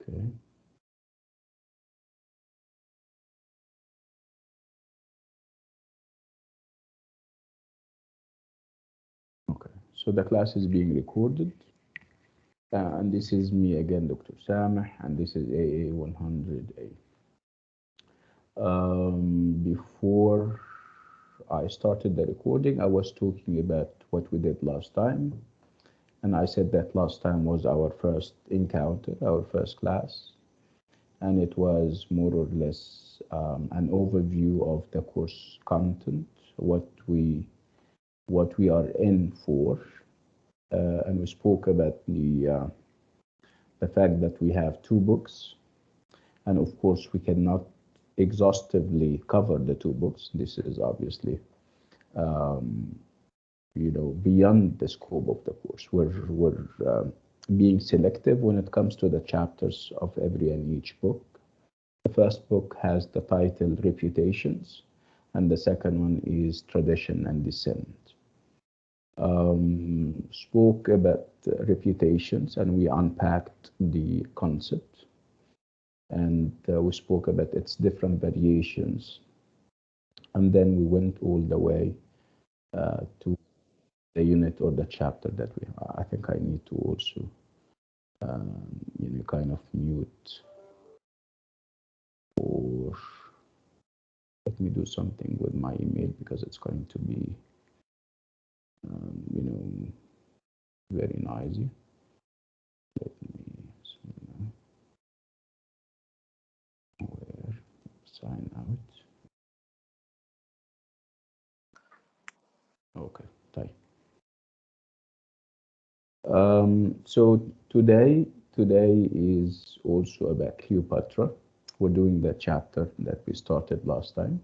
Okay. Okay, so the class is being recorded, and this is me again, Dr. Sameh, and this is AA100A. Before I started the recording, I was talking about what we did last time, and I said that last time was our first encounter, our first class, and it was more or less an overview of the course content, what we are in for, and we spoke about the fact that we have two books, and of course we cannot exhaustively cover the two books. This is obviously beyond the scope of the course. We're being selective when it comes to the chapters of every and each book. The first book has the title Reputations, and the second one is Tradition and Descent. Spoke about reputations, and we unpacked the concept, and we spoke about its different variations, and then we went all the way to the unit or the chapter that we have. I think I need to also kind of mute, or let me do something with my email because it's going to be very noisy. Let me sign out. Okay, type. So today is also about Cleopatra. We're doing the chapter that we started last time.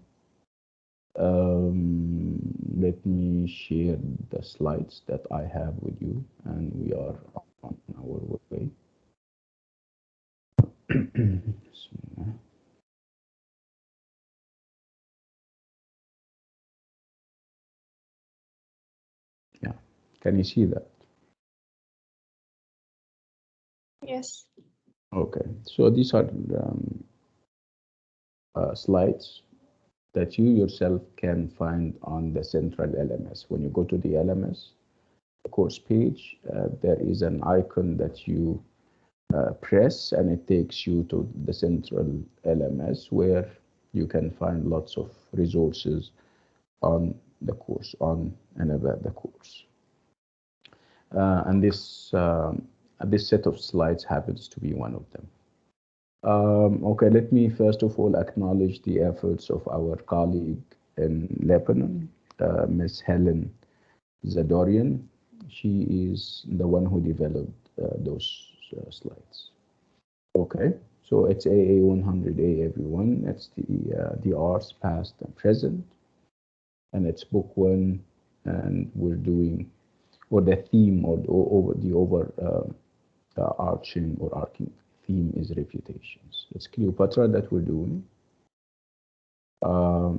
Let me share the slides that I have with you, and we are on our way. Yeah, can you see that? Yes. Okay, so these are slides that you yourself can find on the central LMS. When you go to the LMS course page, there is an icon that you press, and it takes you to the central LMS where you can find lots of resources on the course, on and about the course. And this set of slides happens to be one of them. Okay, let me first of all acknowledge the efforts of our colleague in Lebanon, Ms. Helen Zadorian. She is the one who developed those slides. Okay, so it's AA100A, everyone. It's the R's, past and present, and it's book one, and we're doing, or the theme, or the arching or arcing theme is reputations. It's Cleopatra that we're doing. For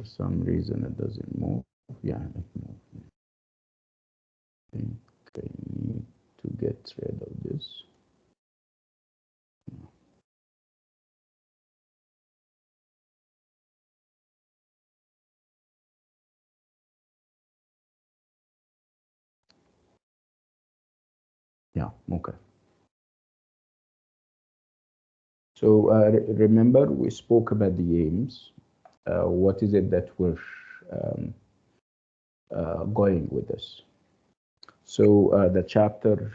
some reason it doesn't move. Yeah, it moved. I think I need to get rid of this. Yeah, okay. So remember, we spoke about the aims. What is it that we're going with this? So the chapter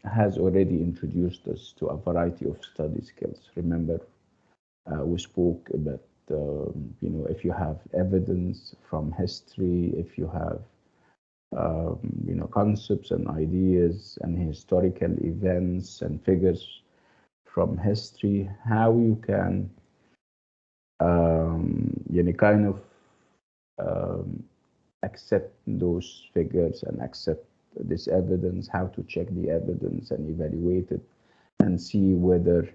has already introduced us to a variety of study skills. Remember, we spoke about, if you have evidence from history, if you have, concepts and ideas and historical events and figures from history, how you can, kind of accept those figures and accept this evidence, how to check the evidence and evaluate it and see whether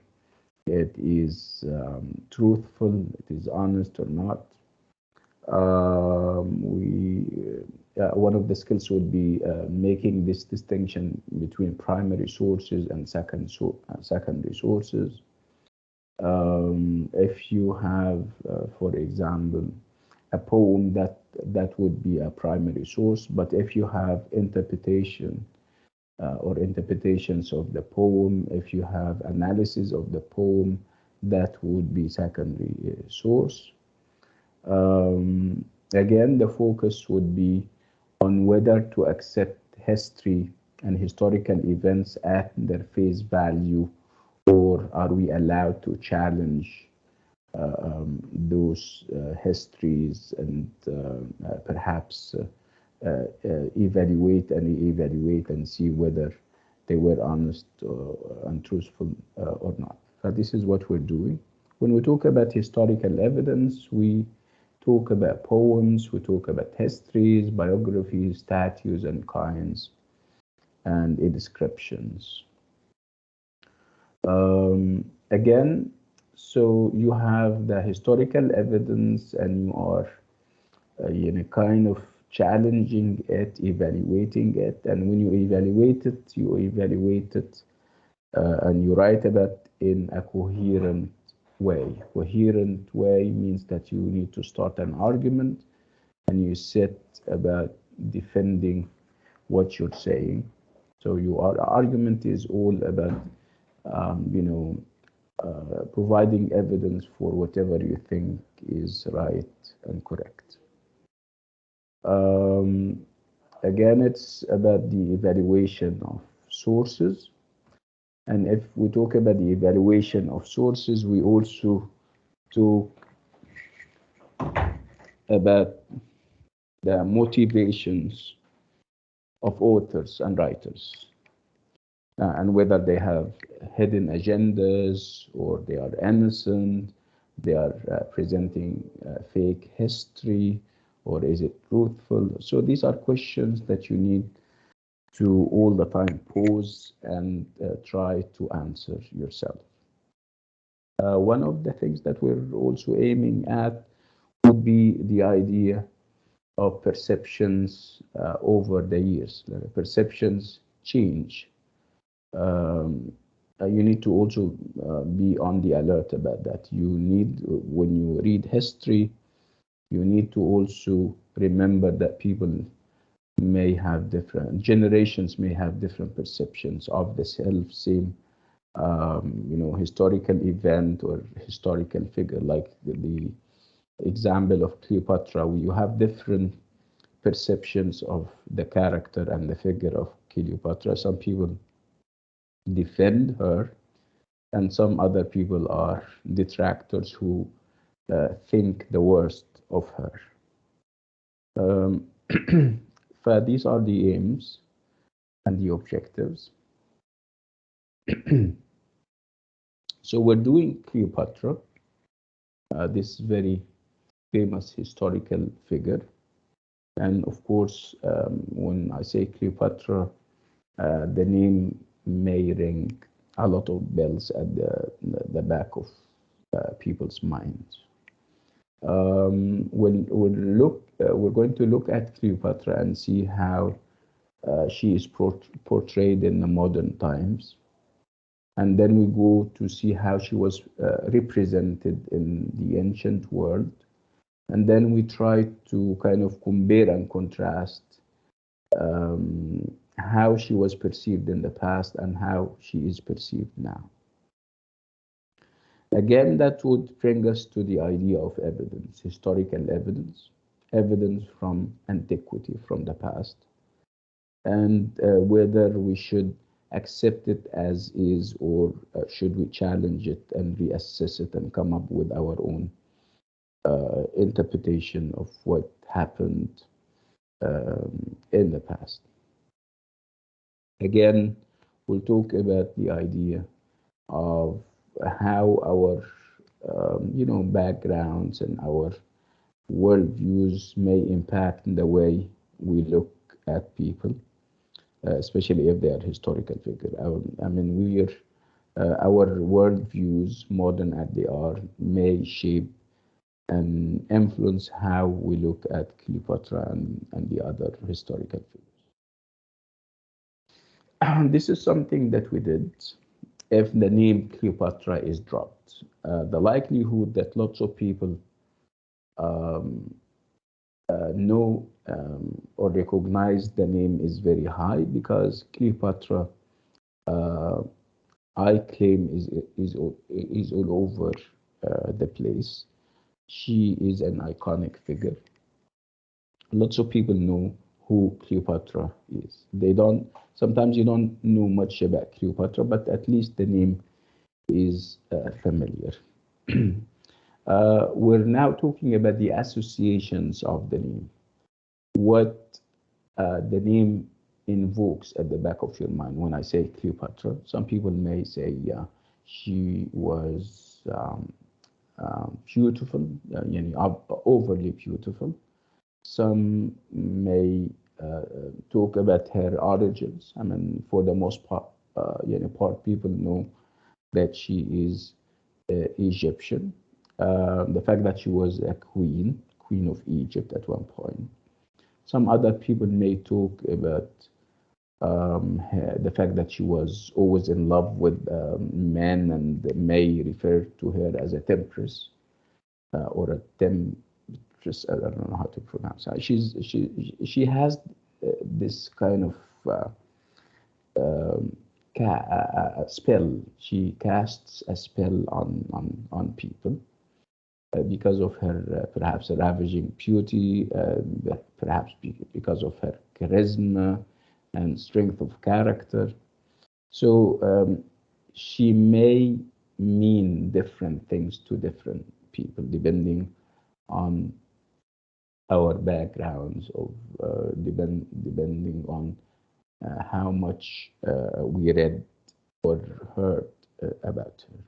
it is truthful, it is honest or not. one of the skills would be making this distinction between primary sources and secondary sources. If you have, for example, a poem that would be a primary source, but if you have interpretation or interpretations of the poem, if you have analysis of the poem, that would be secondary source. Again, the focus would be on whether to accept history and historical events at their face value, or are we allowed to challenge those histories and perhaps evaluate and see whether they were honest and truthful or not. So this is what we're doing. When we talk about historical evidence, we talk about poems, we talk about histories, biographies, statues, and coins, and inscriptions. Again, so you have the historical evidence and you are kind of challenging it, evaluating it, and when you evaluate it and you write about in a coherent way. Coherent way means that you need to start an argument and you set about defending what you're saying. So your argument is all about providing evidence for whatever you think is right and correct. Again, it's about the evaluation of sources. And if we talk about the evaluation of sources, we also talk about the motivations of authors and writers, and whether they have hidden agendas or they are innocent, they are presenting fake history, or is it truthful? So these are questions that you need to all the time pause and try to answer yourself. One of the things that we're also aiming at would be the idea of perceptions over the years. Perceptions change. You need to also be on the alert about that. You need, when you read history, you need to also remember that people may have different generations, may have different perceptions of the same historical event or historical figure. Like the example of Cleopatra, where you have different perceptions of the character and the figure of Cleopatra. Some people defend her, and some other people are detractors who think the worst of her. These are the aims and the objectives. So we're doing Cleopatra, this very famous historical figure. And of course, when I say Cleopatra, the name may ring a lot of bells at the back of people's minds. We're going to look at Cleopatra and see how she is portrayed in the modern times. And then we go to see how she was represented in the ancient world. And then we try to kind of compare and contrast how she was perceived in the past and how she is perceived now. Again, that would bring us to the idea of evidence, historical evidence, evidence from antiquity, from the past, and whether we should accept it as is, or should we challenge it and reassess it and come up with our own interpretation of what happened in the past. Again, we'll talk about the idea of how our backgrounds and our worldviews may impact the way we look at people, especially if they are historical figures. I mean, our worldviews, modern as they are, may shape and influence how we look at Cleopatra and the other historical figures. This is something that we did. If the name Cleopatra is dropped, the likelihood that lots of people um, know or recognize the name is very high because Cleopatra, uh, I claim, is all over the place. She is an iconic figure. Lots of people know who Cleopatra is. They don't. Sometimes you don't know much about Cleopatra, but at least the name is familiar. We're now talking about the associations of the name. What the name invokes at the back of your mind when I say Cleopatra. Some people may say, yeah, she was beautiful, overly beautiful. Some may talk about her origins. I mean, for the most part, people know that she is Egyptian. The fact that she was a queen of Egypt at one point. Some other people may talk about the fact that she was always in love with men and may refer to her as a temptress or a temptress. I don't know how to pronounce her. She has this kind of um, spell. She casts a spell on people because of her perhaps ravaging beauty, perhaps because of her charisma and strength of character. So she may mean different things to different people depending on our backgrounds of depending on how much we read or heard about her.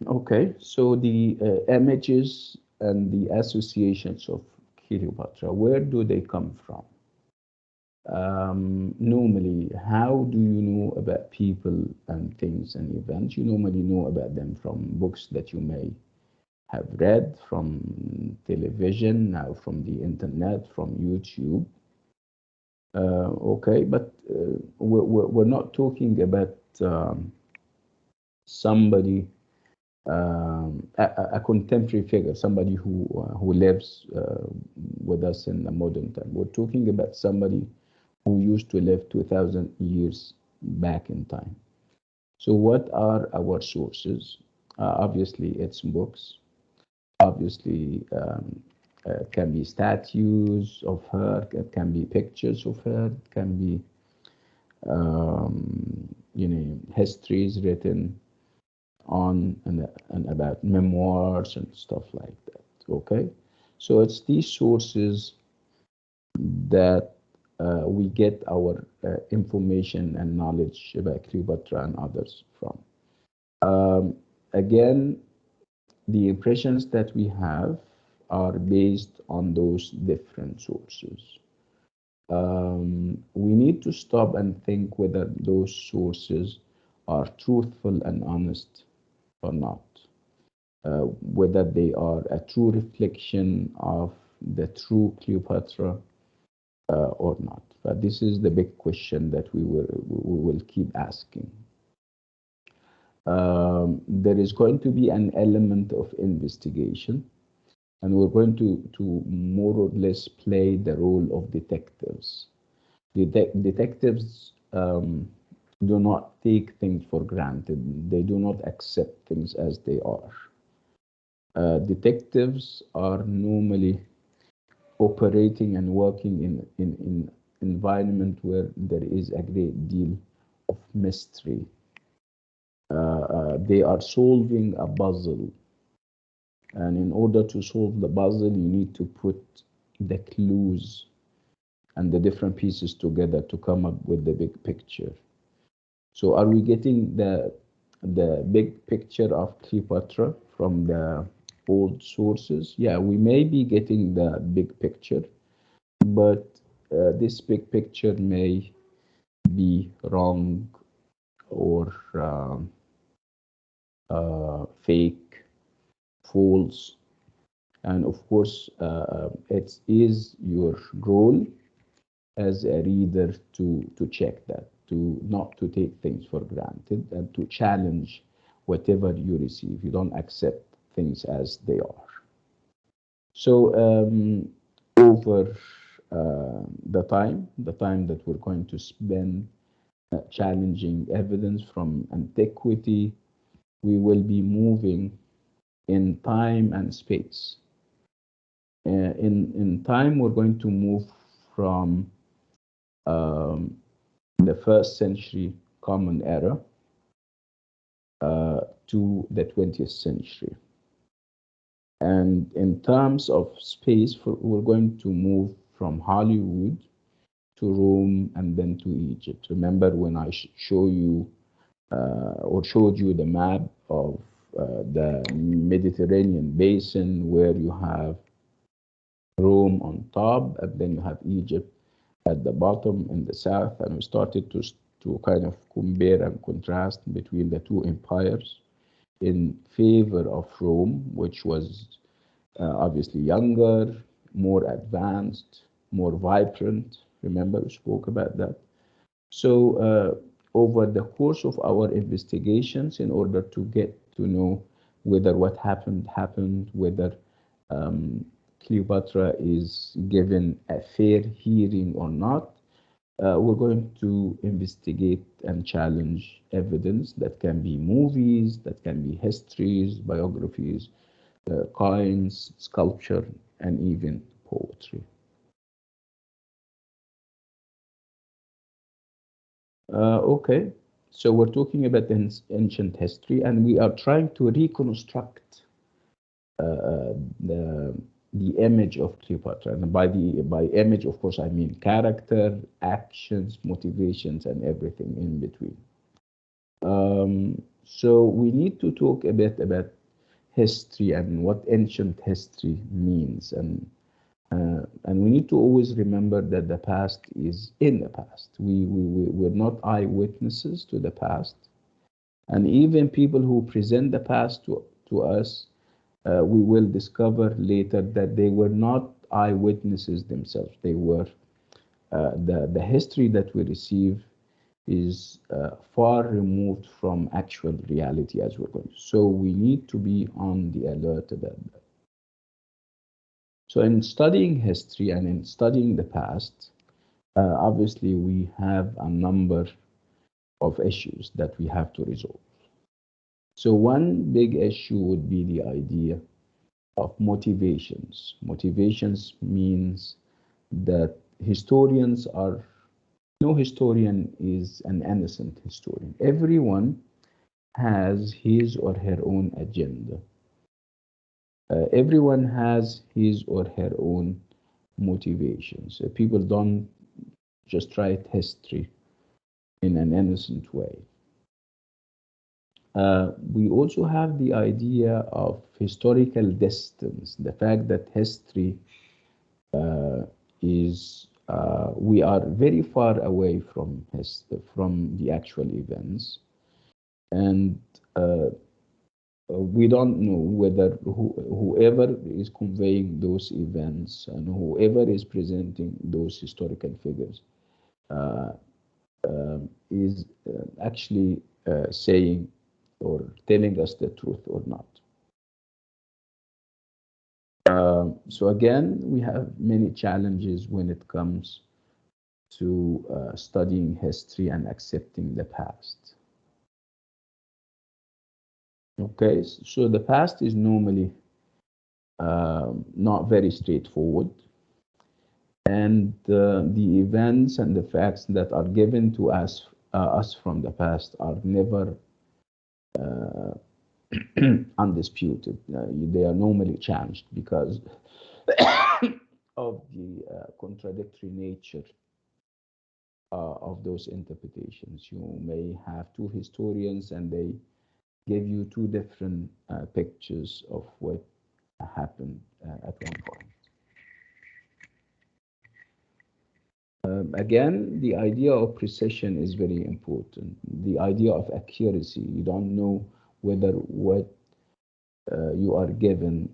Okay, so the images and the associations of Cleopatra, where do they come from? Normally, how do you know about people and things and events? You normally know about them from books that you may have read, from television, now from the internet, from YouTube. Okay, but we're not talking about somebody, a contemporary figure, somebody who lives with us in the modern time. We're talking about somebody who used to live 2000 years back in time. So what are our sources? Obviously, it's books. Obviously, can be statues of her, it can be pictures of her, it can be histories written on and about memoirs and stuff like that. Okay, so it's these sources that we get our information and knowledge about Cleopatra and others from. Again, the impressions that we have are based on those different sources. We need to stop and think whether those sources are truthful and honest or not, whether they are a true reflection of the true Cleopatra or not. But this is the big question that we will keep asking. There is going to be an element of investigation, and we're going to more or less play the role of detectives. Detectives do not take things for granted. They do not accept things as they are. Detectives are normally operating and working in environment where there is a great deal of mystery. They are solving a puzzle, and in order to solve the puzzle, you need to put the clues and the different pieces together to come up with the big picture. So are we getting the big picture of Cleopatra from the old sources? Yeah, we may be getting the big picture, but this big picture may be wrong or fake false. And of course, it is your role as a reader to check that, to not to take things for granted, and to challenge whatever you receive. You don't accept things as they are. So over the time that we're going to spend challenging evidence from antiquity, we will be moving in time and space. In time, we're going to move from um, the first century Common Era to the 20th century. And in terms of space, we're going to move from Hollywood to Rome and then to Egypt. Remember when I show you or showed you the map of the Mediterranean basin, where you have Rome on top and then you have Egypt at the bottom in the south, and we started to kind of compare and contrast between the two empires in favor of Rome, which was obviously younger, more advanced, more vibrant. Remember, we spoke about that. So, over the course of our investigations, in order to get to know whether what happened, whether um, Cleopatra is given a fair hearing or not, we're going to investigate and challenge evidence that can be movies, that can be histories, biographies, coins, sculpture, and even poetry. Okay, so we're talking about ancient history, and we are trying to reconstruct the image of Cleopatra. And by image, of course, I mean character, actions, motivations, and everything in between. So we need to talk a bit about history and what ancient history means, and we need to always remember that the past is in the past. We're not eyewitnesses to the past. And even people who present the past to us, we will discover later that they were not eyewitnesses themselves. They were, the history that we receive is far removed from actual reality as we're going. So we need to be on the alert about that. So in studying history and in studying the past, obviously we have a number of issues that we have to resolve. So one big issue would be the idea of motivations. Motivations means that historians are, no historian is an innocent historian. Everyone has his or her own agenda. Everyone has his or her own motivations. People don't just write history in an innocent way. We also have the idea of historical distance, the fact that history we are very far away from the actual events, and we don't know whether whoever is conveying those events and whoever is presenting those historical figures uh, is actually saying or telling us the truth or not. So again, we have many challenges when it comes to studying history and accepting the past. Okay, so the past is normally not very straightforward, and the events and the facts that are given to us from the past are never uh, undisputed. They are normally challenged because of the contradictory nature of those interpretations. You may have two historians and they give you two different pictures of what happened at one point. Again, the idea of precision is very important. The idea of accuracy. You don't know whether what you are given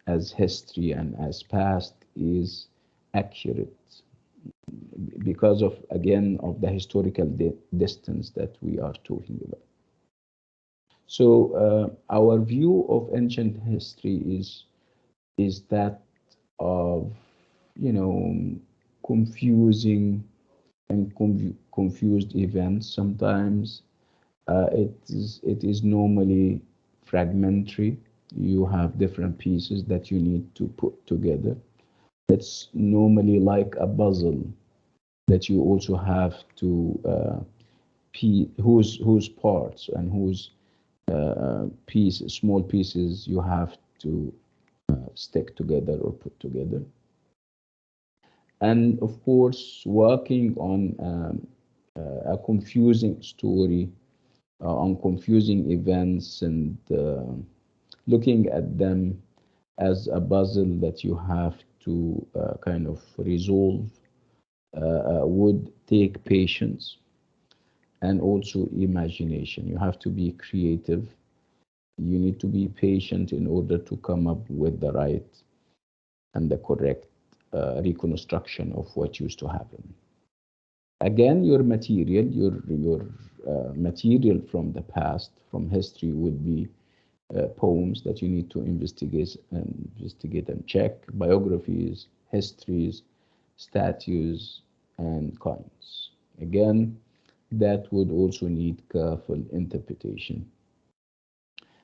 as history and as past is accurate because of, again, of the historical distance that we are talking about. So our view of ancient history is that of, confusing and confused events. Sometimes it is normally fragmentary. You have different pieces that you need to put together. It's normally like a puzzle that you also have to whose parts and whose small pieces you have to stick together or put together. And of course, working on a confusing story, on confusing events, and looking at them as a puzzle that you have to kind of resolve would take patience and also imagination. You have to be creative. You need to be patient in order to come up with the right and the correct reconstruction of what used to happen. Again, your material, your material from the past, from history, would be poems that you need to investigate and check, biographies, histories, statues, and coins. Again, that would also need careful interpretation.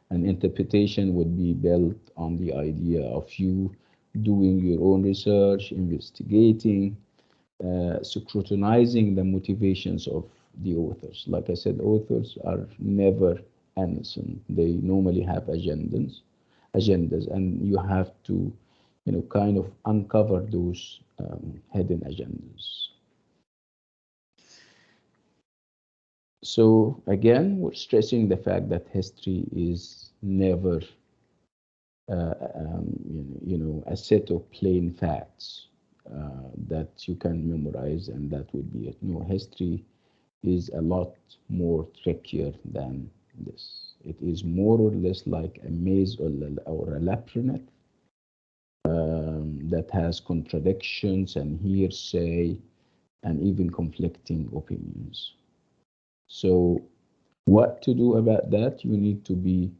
And interpretation would be built on the idea of you doing your own research, investigating, scrutinizing the motivations of the authors. Like I said, authors are never innocent. They normally have agendas, and you have to, kind of uncover those hidden agendas. So again, we're stressing the fact that history is never, a set of plain facts that you can memorize, and that would be it. No, history is a lot more trickier than this. It is more or less like a maze or a labyrinth that has contradictions and hearsay and even conflicting opinions. So what to do about that? You need to be,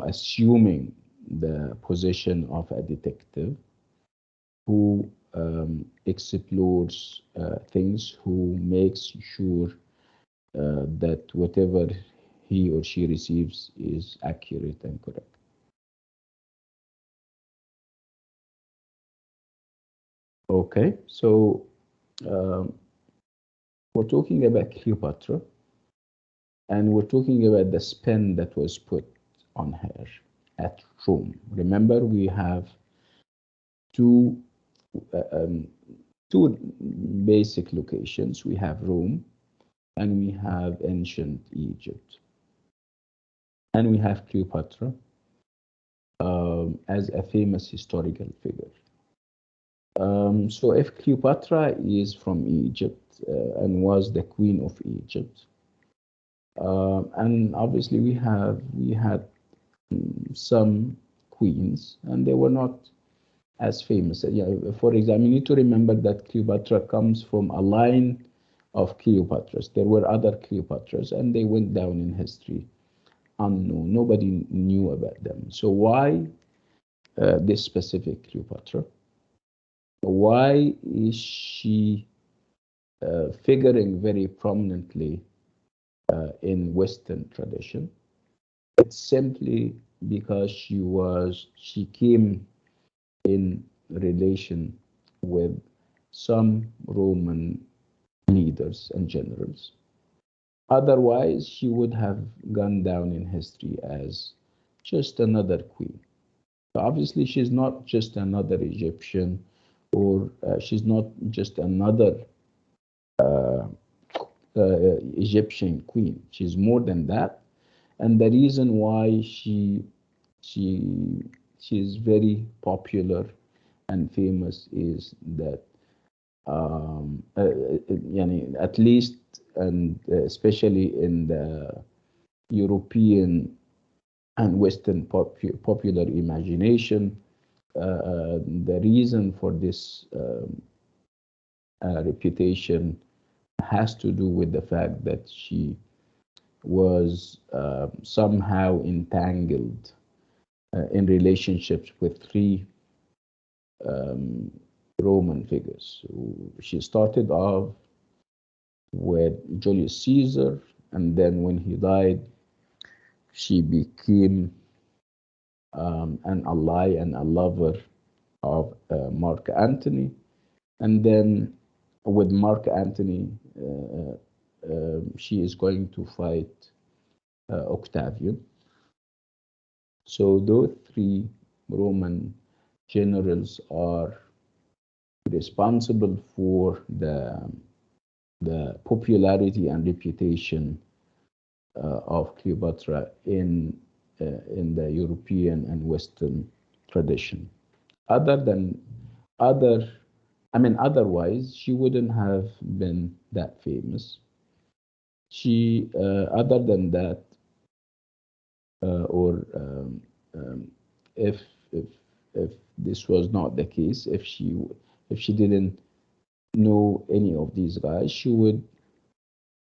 assuming the position of a detective who explores things, who makes sure that whatever he or she receives is accurate and correct. Okay, so we're talking about Cleopatra, and we're talking about the spin that was put on her at Rome. Remember, we have two two basic locations. We have Rome and we have ancient Egypt. And we have Cleopatra as a famous historical figure. So if Cleopatra is from Egypt and was the queen of Egypt, and obviously we had some queens, and they were not as famous. Yeah, for example, you need to remember that Cleopatra comes from a line of Cleopatras. There were other Cleopatras, and they went down in history unknown. Nobody knew about them. So why this specific Cleopatra? Why is she figuring very prominently in Western tradition? It's simply because she came in relation with some Roman leaders and generals. Otherwise, she would have gone down in history as just another queen. So obviously, she's not just another Egyptian, or she's not just another Egyptian queen. She's more than that. And the reason why she is very popular and famous is that at least, and especially in the European and Western popular imagination. The reason for this reputation has to do with the fact that she was somehow entangled in relationships with three um, Roman figures. She started off with Julius Caesar, and then when he died, she became an ally and a lover of Mark Antony. And then with Mark Antony, she is going to fight Octavian. So those three Roman generals are responsible for the popularity and reputation of Cleopatra in the European and Western tradition. Other than other, I mean, otherwise she wouldn't have been that famous. Other than that, or if if if this was not the case, if she didn't know any of these guys, she would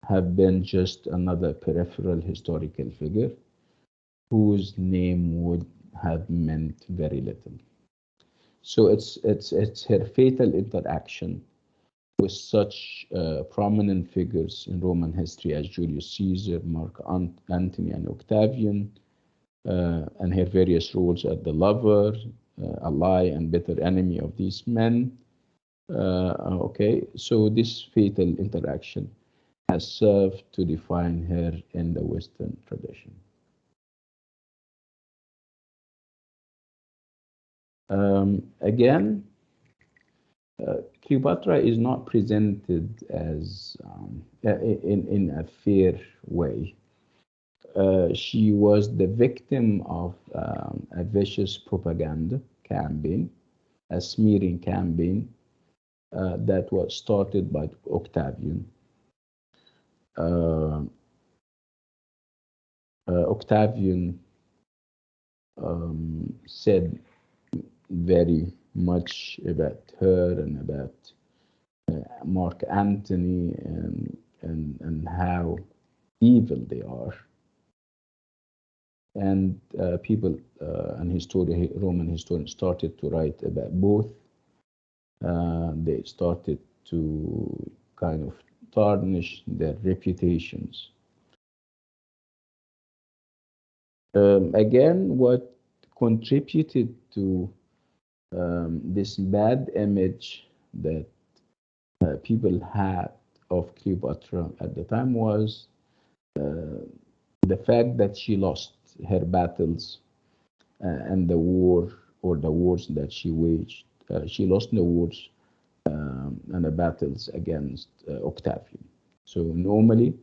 have been just another peripheral historical figure whose name would have meant very little. So it's her fatal interaction with such prominent figures in Roman history as Julius Caesar, Mark Antony, and Octavian, and her various roles as the lover, ally, and bitter enemy of these men. Okay, so this fatal interaction has served to define her in the Western tradition. Again, Cleopatra is not presented as in a fair way. She was the victim of a vicious propaganda campaign, a smearing campaign that was started by Octavian. Octavian said very much about her and about Mark Antony and how evil they are. And people and Roman historians started to write about both. They started to kind of tarnish their reputations. Again, what contributed to this bad image that people had of Cleopatra at the time was the fact that she lost her battles and the war or the wars that she waged. She lost the wars and the battles against Octavian. So normally,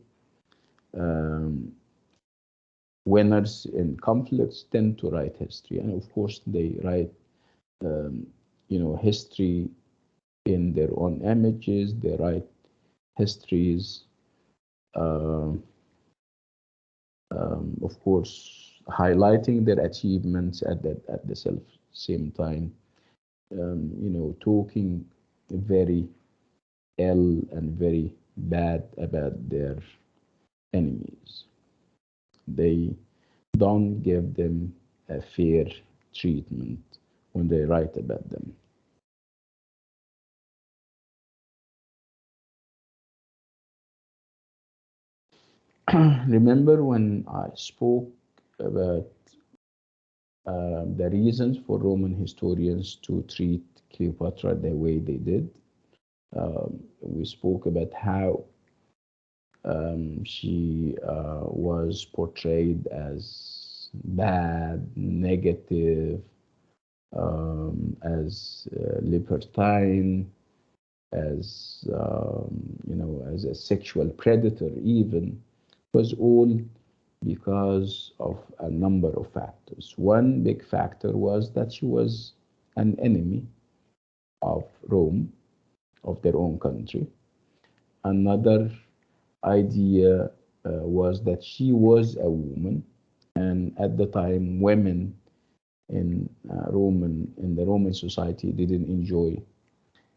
um, winners in conflicts tend to write history, and of course they write, um, history in their own images. They write histories, uh, of course, highlighting their achievements at the same time, talking very ill and very bad about their enemies. They don't give them a fair treatment when they write about them. Remember when I spoke about the reasons for Roman historians to treat Cleopatra the way they did? We spoke about how she was portrayed as bad, negative, as libertine, as as a sexual predator. Even was all because of a number of factors. One big factor was that she was an enemy of Rome, of their own country. Another idea was that she was a woman, and at the time, women in the Roman society didn't enjoy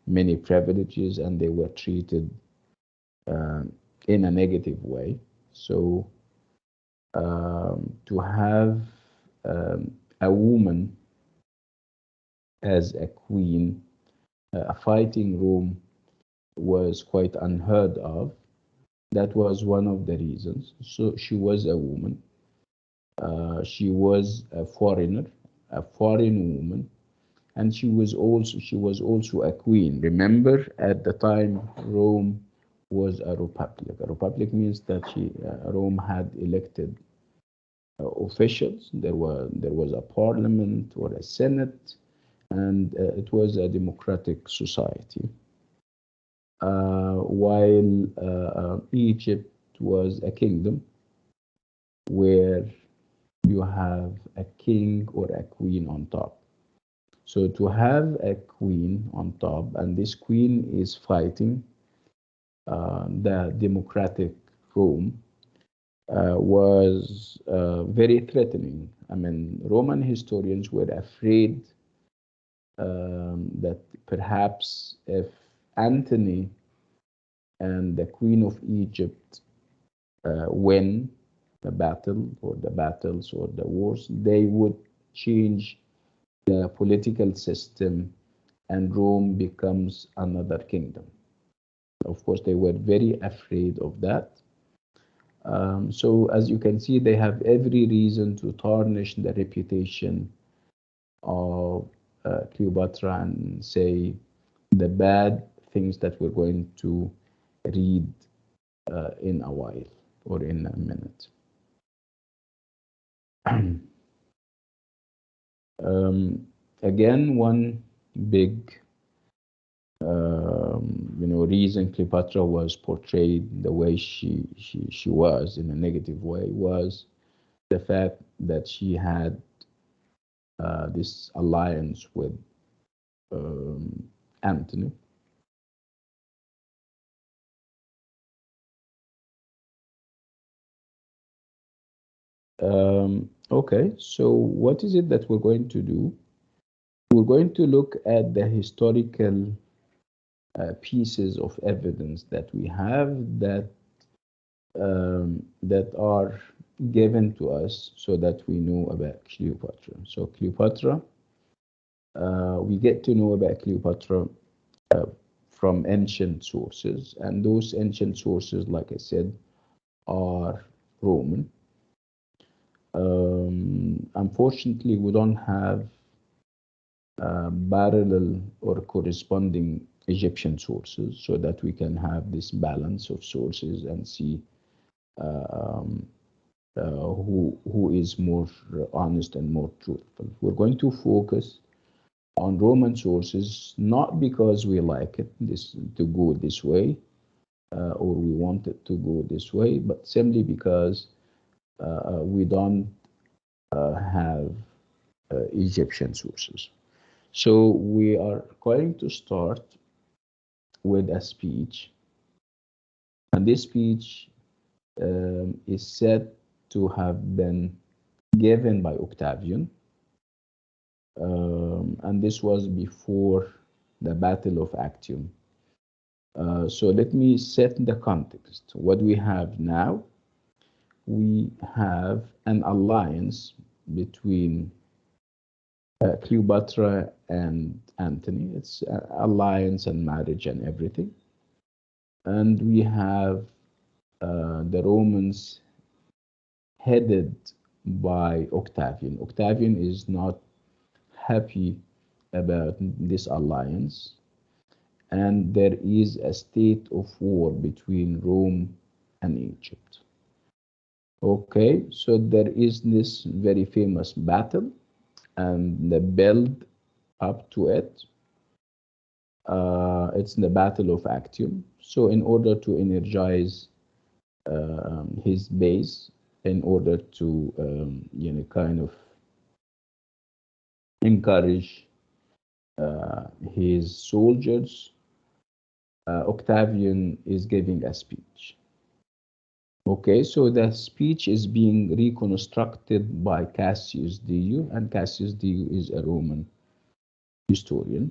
many privileges, and they were treated um, in a negative way. So to have a woman as a queen, a fighting Rome was quite unheard of. That was one of the reasons. So she was a woman. She was a foreigner, a foreign woman, and she was also a queen. Remember, at the time, Rome was a republic. A republic means that Rome had elected officials. There was a parliament or a senate, and it was a democratic society. While Egypt was a kingdom where you have a king or a queen on top. So to have a queen on top, and this queen is fighting the democratic Rome, was very threatening. I mean, Roman historians were afraid that perhaps if Antony and the Queen of Egypt win the battle or the battles or the wars, they would change the political system and Rome becomes another kingdom. Of course, they were very afraid of that. So, as you can see, they have every reason to tarnish the reputation of Cleopatra and say the bad things that we're going to read in a while or in a minute. Again, one big reason Cleopatra was portrayed the way she was in a negative way was the fact that she had this alliance with Antony. Okay, so what is it that we're going to do? We're going to look at the historical pieces of evidence that we have that are given to us so that we know about Cleopatra. So Cleopatra, we get to know about Cleopatra uh, from ancient sources, and those ancient sources, like I said, are Roman. Unfortunately, we don't have parallel or corresponding Egyptian sources so that we can have this balance of sources and see um, who is more honest and more truthful. We're going to focus on Roman sources not because we like it this to go this way or we want it to go this way, but simply because we don't have Egyptian sources. So we are going to start with a speech, and this speech is said to have been given by Octavian, and this was before the Battle of Actium. So let me set the context. What we have now, we have an alliance between Cleopatra and Antony. It's alliance and marriage and everything. And we have the Romans headed by Octavian. Octavian is not happy about this alliance, and there is a state of war between Rome and Egypt. Okay, so there is this very famous battle and the build up to it. It's the Battle of Actium. So, in order to energize his base, in order to kind of encourage his soldiers, Octavian is giving a speech. Okay, so the speech is being reconstructed by Cassius Dio, and Cassius Dio is a Roman historian.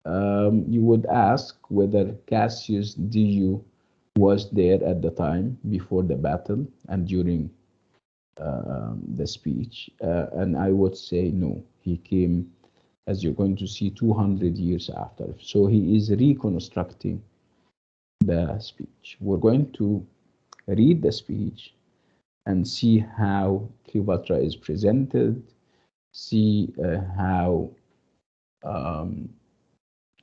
You would ask whether Cassius Dio was there at the time before the battle and during the speech, and I would say no. He came, as you're going to see, 200 years after. So he is reconstructing the speech. We're going to read the speech and see how Cleopatra is presented, see how um,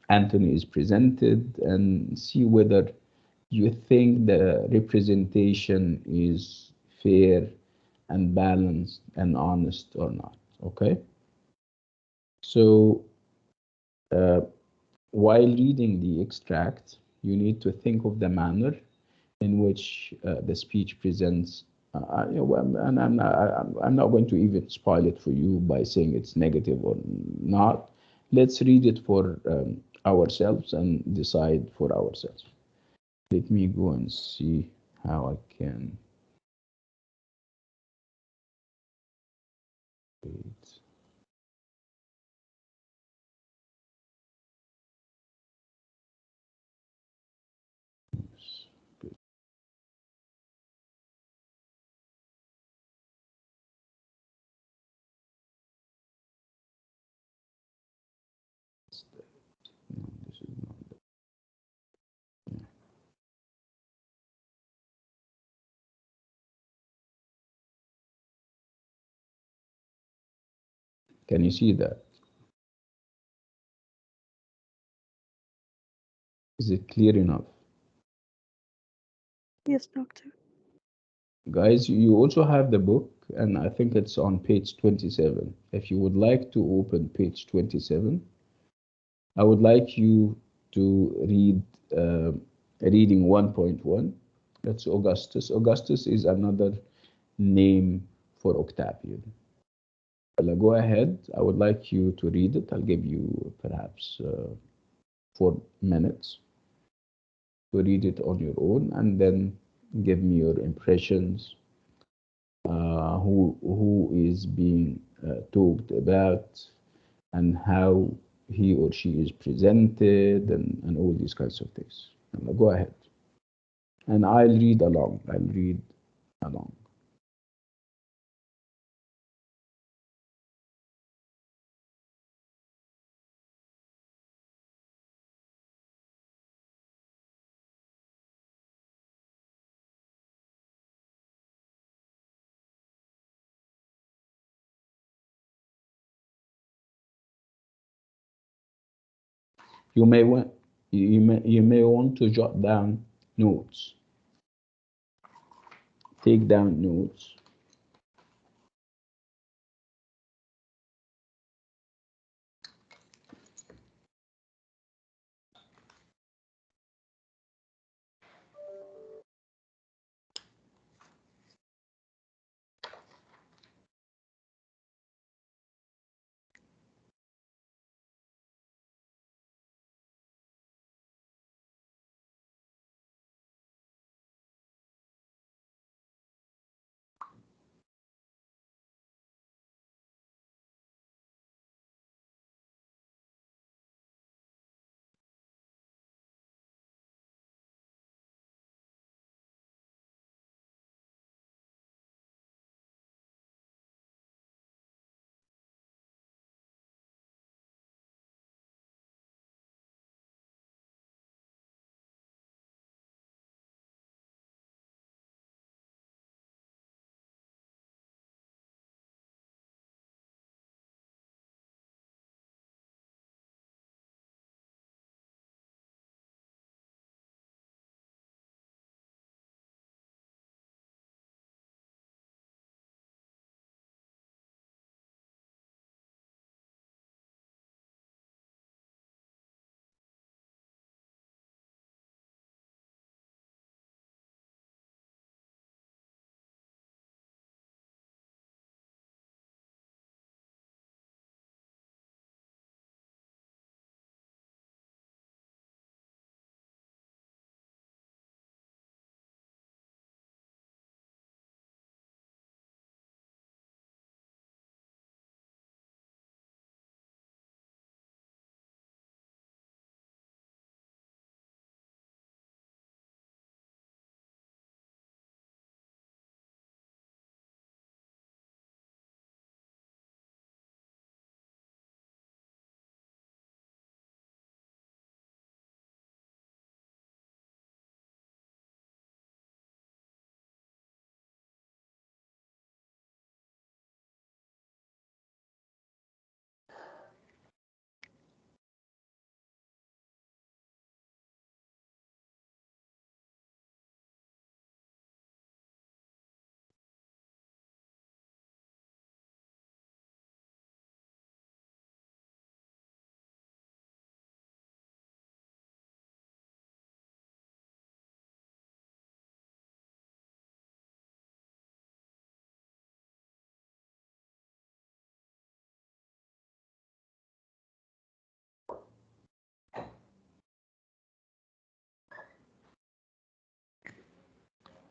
Antony is presented, and see whether you think the representation is fair and balanced and honest or not. Okay? So, uh, while reading the extract, you need to think of the manner in which the speech presents. And I'm not going to even spoil it for you by saying it's negative or not. Let's read it for ourselves and decide for ourselves. Let me go and see how I can. Wait. No, this is not. Can you see that? Is it clear enough? Yes, doctor. Guys, you also have the book, and I think it's on page 27. If you would like to open page 27, I would like you to read reading 1.1. That's Augustus. Augustus is another name for Octavian. Well, go ahead. I would like you to read it. I'll give you perhaps 4 minutes to read it on your own, and then give me your impressions. Who is being talked about, and how he or she is presented, and all these kinds of things. Go ahead. And I'll read along. I'll read along. You may want you may want to jot down notes. Take down notes.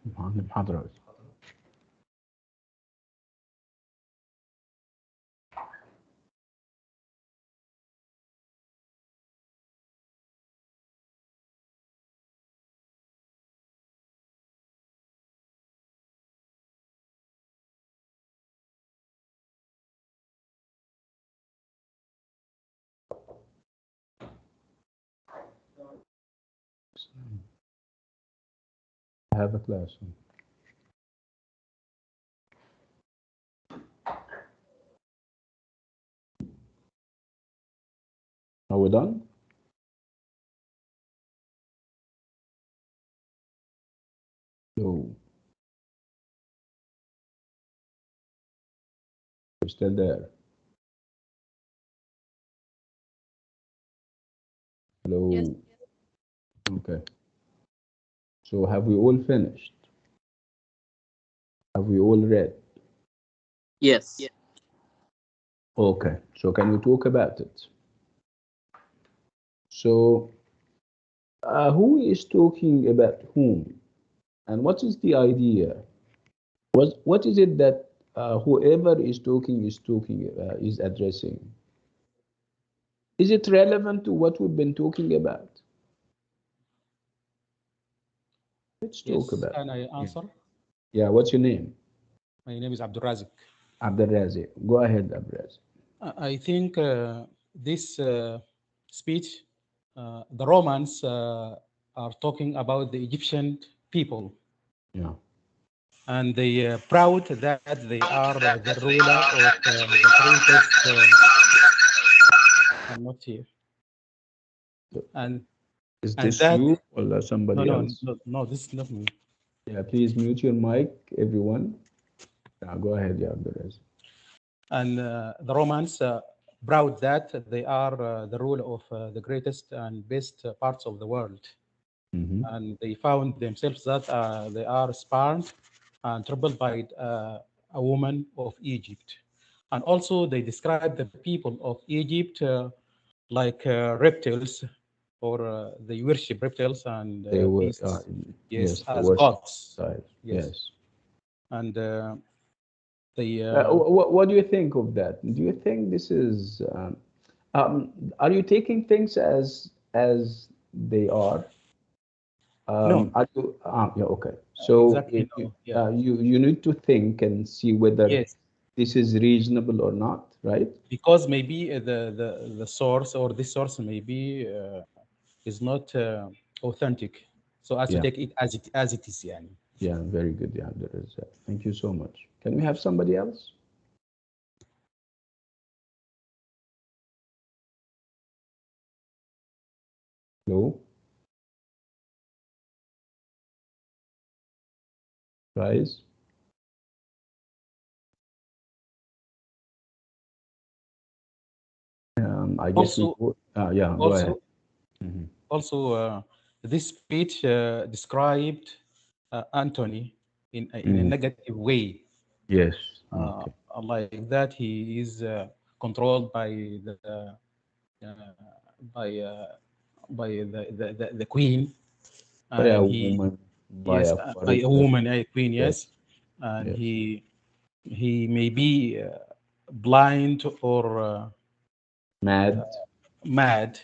المحاضرة. I have a class. Are we done? No. We're still there. Hello. Yes. Okay. So have we all finished? Have we all read? Yes. Okay. So can we talk about it? So who is talking about whom? And what is the idea? What is it that whoever is talking is addressing? Is it relevant to what we've been talking about? Let's talk Yes, about can I it. answer? Yeah, what's your name? My name is Abdurazik. Abdelrazi. Go ahead, Abdelrazi. I think this speech, the Romans are talking about the Egyptian people, Yeah. and they are proud that they are the ruler of the greatest. I'm not here, and Is and this that you or somebody else? no, this is not me. Yeah, please mute your mic, everyone. Yeah, go ahead, yeah, Abdelrazi. And the Romans proud that they are the ruler of the greatest and best parts of the world. Mm-hmm. And they found themselves that they are spurned and troubled by a woman of Egypt. And also they describe the people of Egypt like reptiles, or they worship reptiles and They were, beasts, yes, yes, they as worship gods. side. Yes. Yes. And they, What do you think of that? Do you think this is, are you taking things as they are? no, Are you, yeah, okay. So exactly no, yeah, you need to think and see whether yes. this is reasonable or not, right? Because maybe the source, or this source maybe is not authentic, so as to Yeah, take it as it is, yani. yeah, very good. Yeah, there is. Thank you so much. Can we have somebody else? Hello, guys. I guess we. also Yeah, go ahead. also Mhm. also this speech described Anthony in a Mhm. negative way, Yes. uh, Okay. like that he is controlled uh, by the queen, By a and he, woman, by yes, a by a corrupted. woman, a queen, yes. Yes. And Yes. he may be blind or Mad. mad,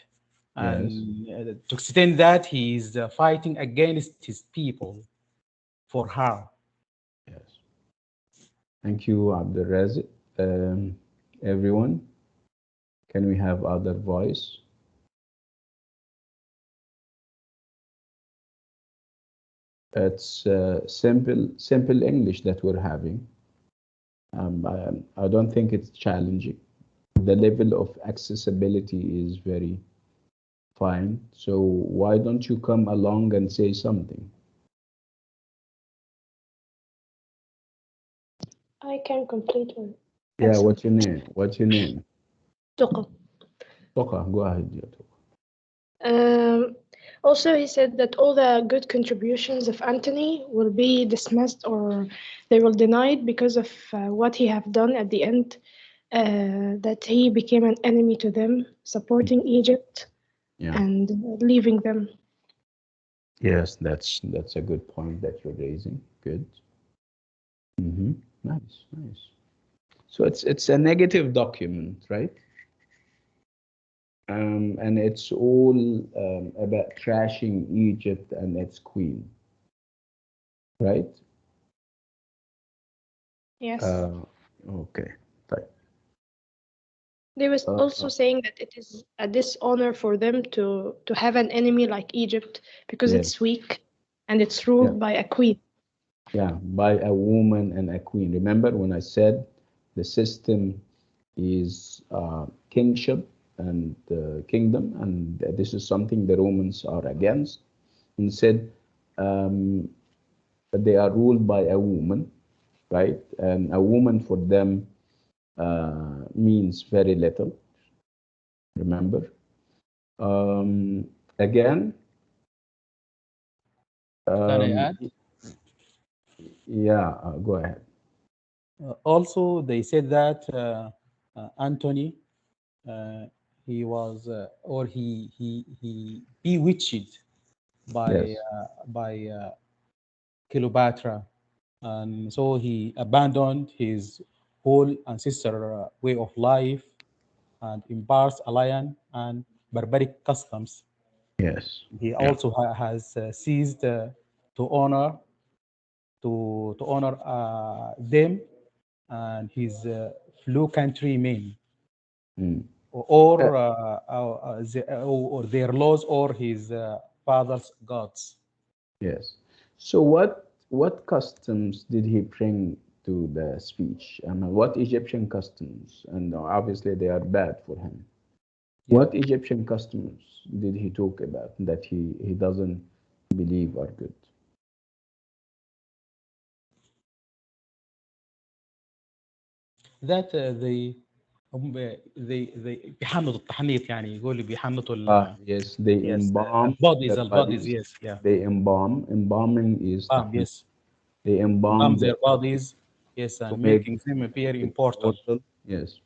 Yes. and to extend that he is fighting against his people for her. Yes. Thank you, Abdulrazi. Everyone, can we have other voice? It's simple English that we're having. I don't think it's challenging. The level of accessibility is very fine. So why don't you come along and say something? I can complete one. Yeah, Excellent. what's your name? What's your name? Tuqa. Toka, go ahead. Yeah, Toka. Also, he said that all the good contributions of Antony will be dismissed, or they will deny it because of what he have done at the end. That he became an enemy to them, supporting Egypt Yeah. and leaving them. Yes, that's a good point that you're raising. Good. Nice, nice. So it's a negative document, right? And it's all about trashing Egypt and its queen, right? Yes. Okay, fine. They was also saying that it is a dishonor for them to have an enemy like Egypt because Yeah, it's weak and it's yeah, ruled by a queen. yeah, by a woman and a queen. Remember when I said the system is kingship and kingdom, and this is something the Romans are against, and said um, they are ruled by a woman, right? And a woman for them means very little. Remember, again, Can I um, add? yeah, go ahead. Also, they said that Antony, uh, he was, or he bewitched Yes, by Cleopatra, and so he abandoned his whole ancestral way of life and embraced alien and barbaric customs. yes, He yeah, also has ceased to honor them and his flew countrymen mm. Uh, or their laws or his father's gods. yes. So what customs did he bring to the speech? I mean, what Egyptian customs? And obviously they are bad for him. Yeah, What Egyptian customs did he talk about that he doesn't believe are good? that they بيحنطوا التحنيط يعني يقول بيحنطوا Yes, they yes embalm bodies their bodies bodies. yes yeah They embalm. Embalming is tahni. yes They embalm embalm their their bodies bodies yes to and make making them appear it immortal. immortal. Yes,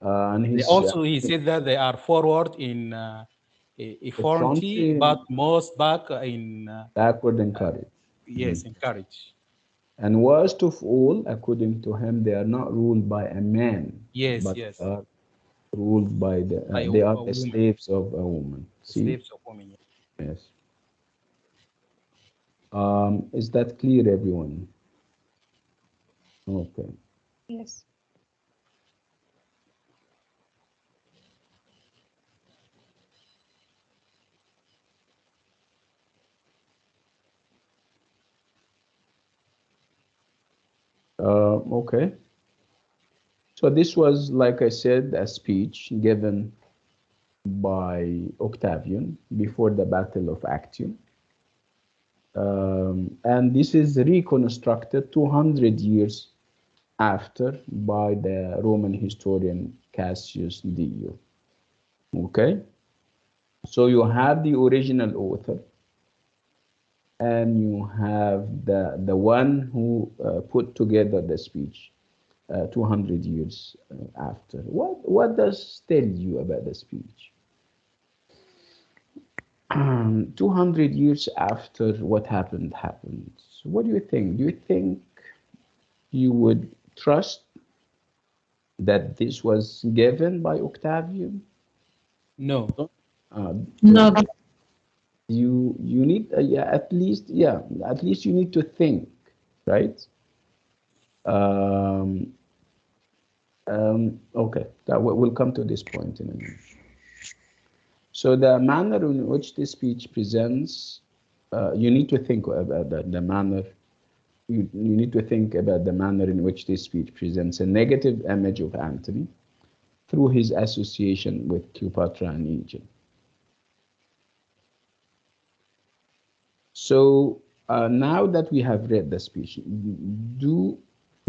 and They his also he said that they are forward in effrontery effrontery but and most back in backward in courage. Mhm. yes in courage. And worst of all, according to him, they are not ruled by a man, Yes, but yes, are ruled by by they are a the woman, slaves of a woman. the See? slaves of women. Yeah. Yes. Is that clear, everyone? Okay. Yes. Okay. So this was, like I said, a speech given by Octavian before the Battle of Actium. And this is reconstructed 200 years after by the Roman historian Cassius Dio. Okay, so you have the original author and you have the one who put together the speech 200 years after. What does tell you about the speech? 200 years after what happened. So what do you think? Do you think you would trust that this was given by Octavian? No, Uh, No, you need at least you need to think, right? Um, okay, that we'll come to this point in a minute. So the manner in which this speech presents, you need to think about the manner. You need to think about the manner in which this speech presents a negative image of Antony through his association with Cleopatra and Egypt. So now that we have read the speech, do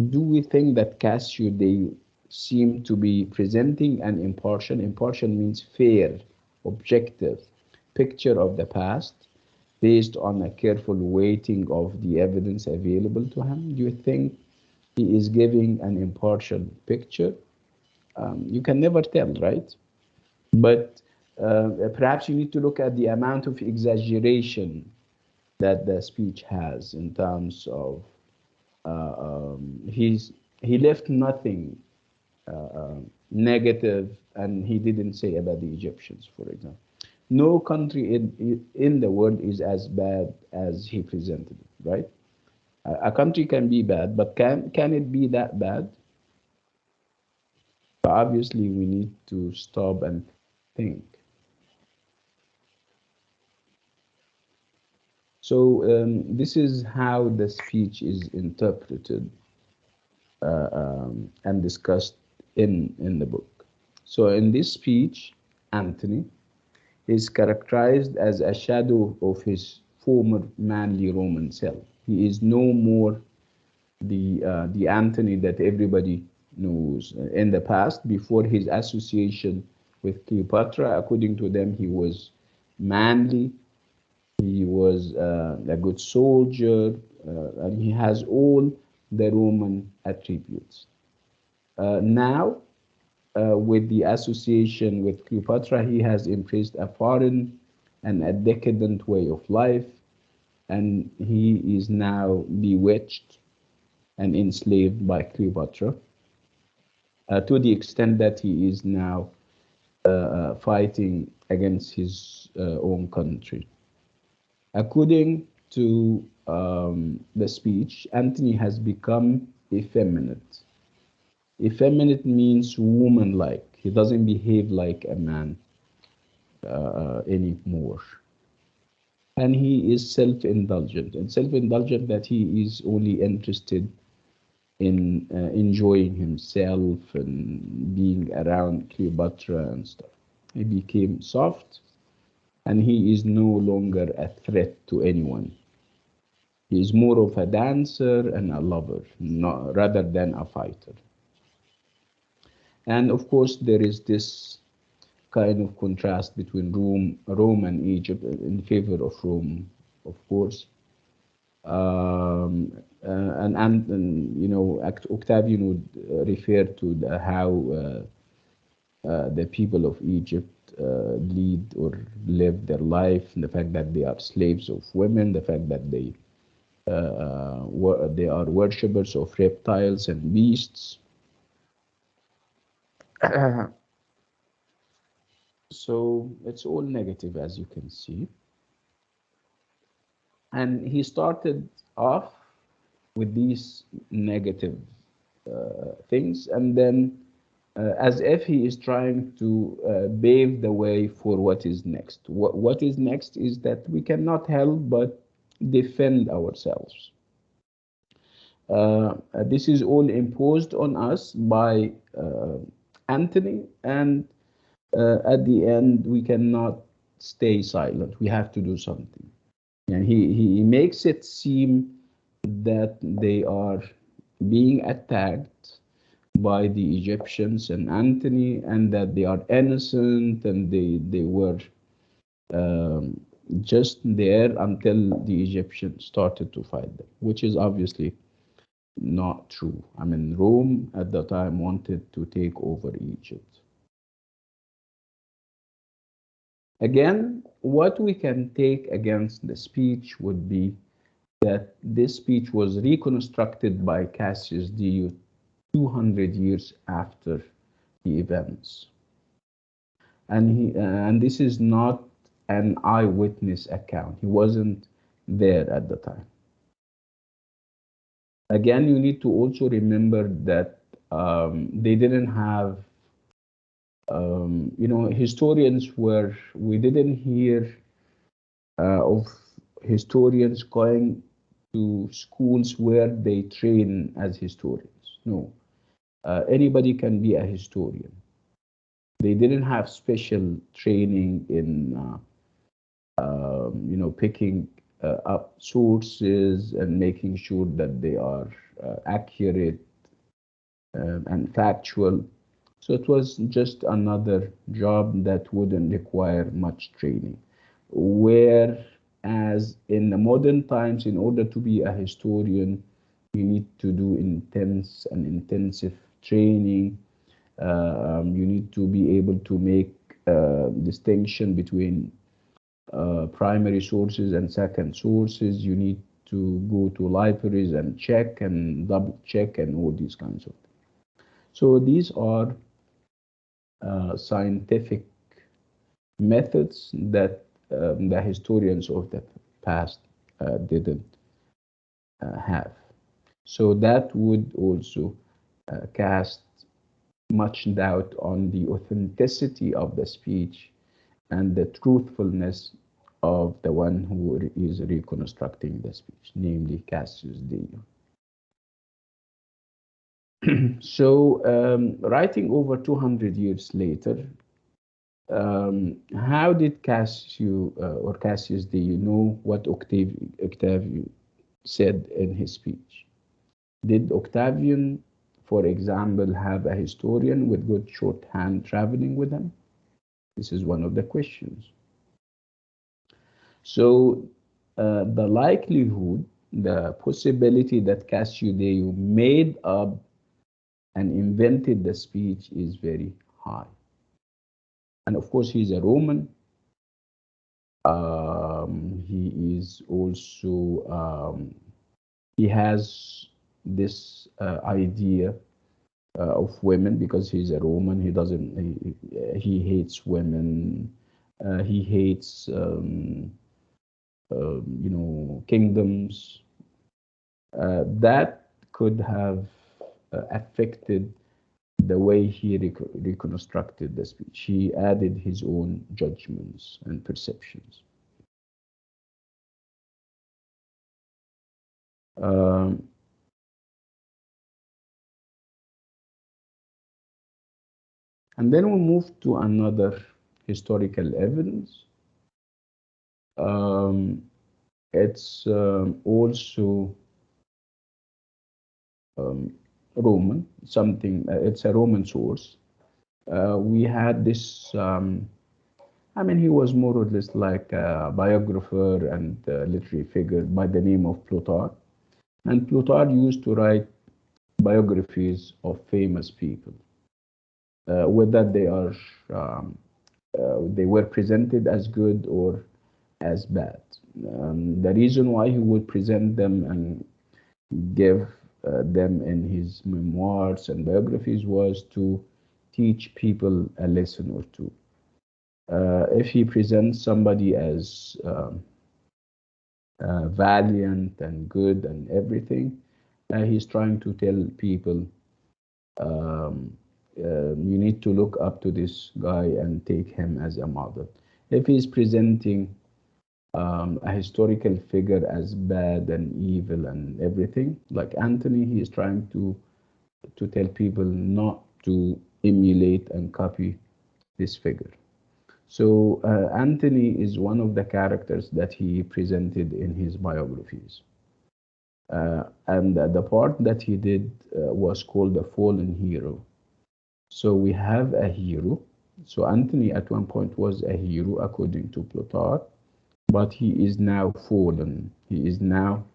do we think that Cassio they seem to be presenting an impartial? Impartial means fair, objective picture of the past based on a careful weighting of the evidence available to him. Do you think he is giving an impartial picture? You can never tell, right? But perhaps you need to look at the amount of exaggeration that the speech has in terms of he left nothing negative, and he didn't say about the Egyptians, for example. No country in the world is as bad as he presented it, right? A country can be bad, but can it be that bad? Obviously, we need to stop and think. So this is how the speech is interpreted and discussed in the book. So in this speech, Antony is characterized as a shadow of his former manly Roman self. He is no more the Antony that everybody knows. In the past, before his association with Cleopatra, according to them, he was manly, he was a good soldier, and he has all the Roman attributes. Now, with the association with Cleopatra, he has embraced a foreign and a decadent way of life, and he is now bewitched and enslaved by Cleopatra to the extent that he is now fighting against his own country. According to the speech, Antony has become effeminate. Effeminate means woman-like. He doesn't behave like a man anymore. And he is self-indulgent. And self-indulgent that he is only interested in enjoying himself and being around Cleopatra and stuff. He became soft, and he is no longer a threat to anyone. He is more of a dancer and a lover, rather than a fighter. And of course, there is this kind of contrast between Rome and Egypt in favor of Rome, of course. And you know, Octavian would refer to how the people of Egypt lead or live their life, and the fact that they are slaves of women, the fact that they are worshippers of reptiles and beasts. So it's all negative, as you can see. And he started off with these negative things, and then as if he is trying to pave the way for what is next. What is next is that we cannot help but defend ourselves. This is all imposed on us by Antony, and at the end, we cannot stay silent. We have to do something. And he makes it seem that they are being attacked by the Egyptians and Antony, and that they are innocent, and they were um, just there until the Egyptians started to fight them, which is obviously not true. I mean, Rome at the time wanted to take over Egypt. Again, what we can take against the speech would be that this speech was reconstructed by Cassius Dio 200 years after the events. And this is not an eyewitness account. He wasn't there at the time. Again, you need to also remember that they didn't have, you know, we didn't hear of historians going to schools where they train as historians. No, anybody can be a historian. They didn't have special training in, you know, picking up sources and making sure that they are accurate and factual. So it was just another job that wouldn't require much training. Whereas in the modern times, in order to be a historian, you need to do intense and intensive training. You need to be able to make distinction between primary sources and second sources. You need to go to libraries and check and double check and all these kinds of things. So these are scientific methods that the historians of the past didn't have. So that would also cast much doubt on the authenticity of the speech and the truthfulness of the one who is reconstructing the speech, namely Cassius Dio. So, writing over 200 years later, how did Cassius Dio know what Octavian said in his speech? Did Octavian, for example, have a historian with good shorthand traveling with him? This is one of the questions. So the likelihood, the possibility that Cassius Dio made up and invented the speech is very high. And of course, he's a Roman. He is also, he has this idea of women because he's a Roman. He doesn't, he hates women. He hates, kingdoms. That could have affected the way he reconstructed the speech. He added his own judgments and perceptions. Um, and then we move to another historical evidence. It's also Roman, something, it's a Roman source. We had this, he was more or less like a biographer and a literary figure by the name of Plutarch. And Plutarch used to write biographies of famous people, whether they were presented as good or as bad. The reason why he would present them and give them in his memoirs and biographies was to teach people a lesson or two. If he presents somebody as valiant and good and everything, he's trying to tell people you need to look up to this guy and take him as a model. If he's presenting a historical figure as bad and evil and everything, like Antony, he is trying to tell people not to emulate and copy this figure. So Antony is one of the characters that he presented in his biographies. And the part that he did was called the fallen hero. So we have a hero. So Antony at one point was a hero according to Plutarch, but he is now fallen. He is now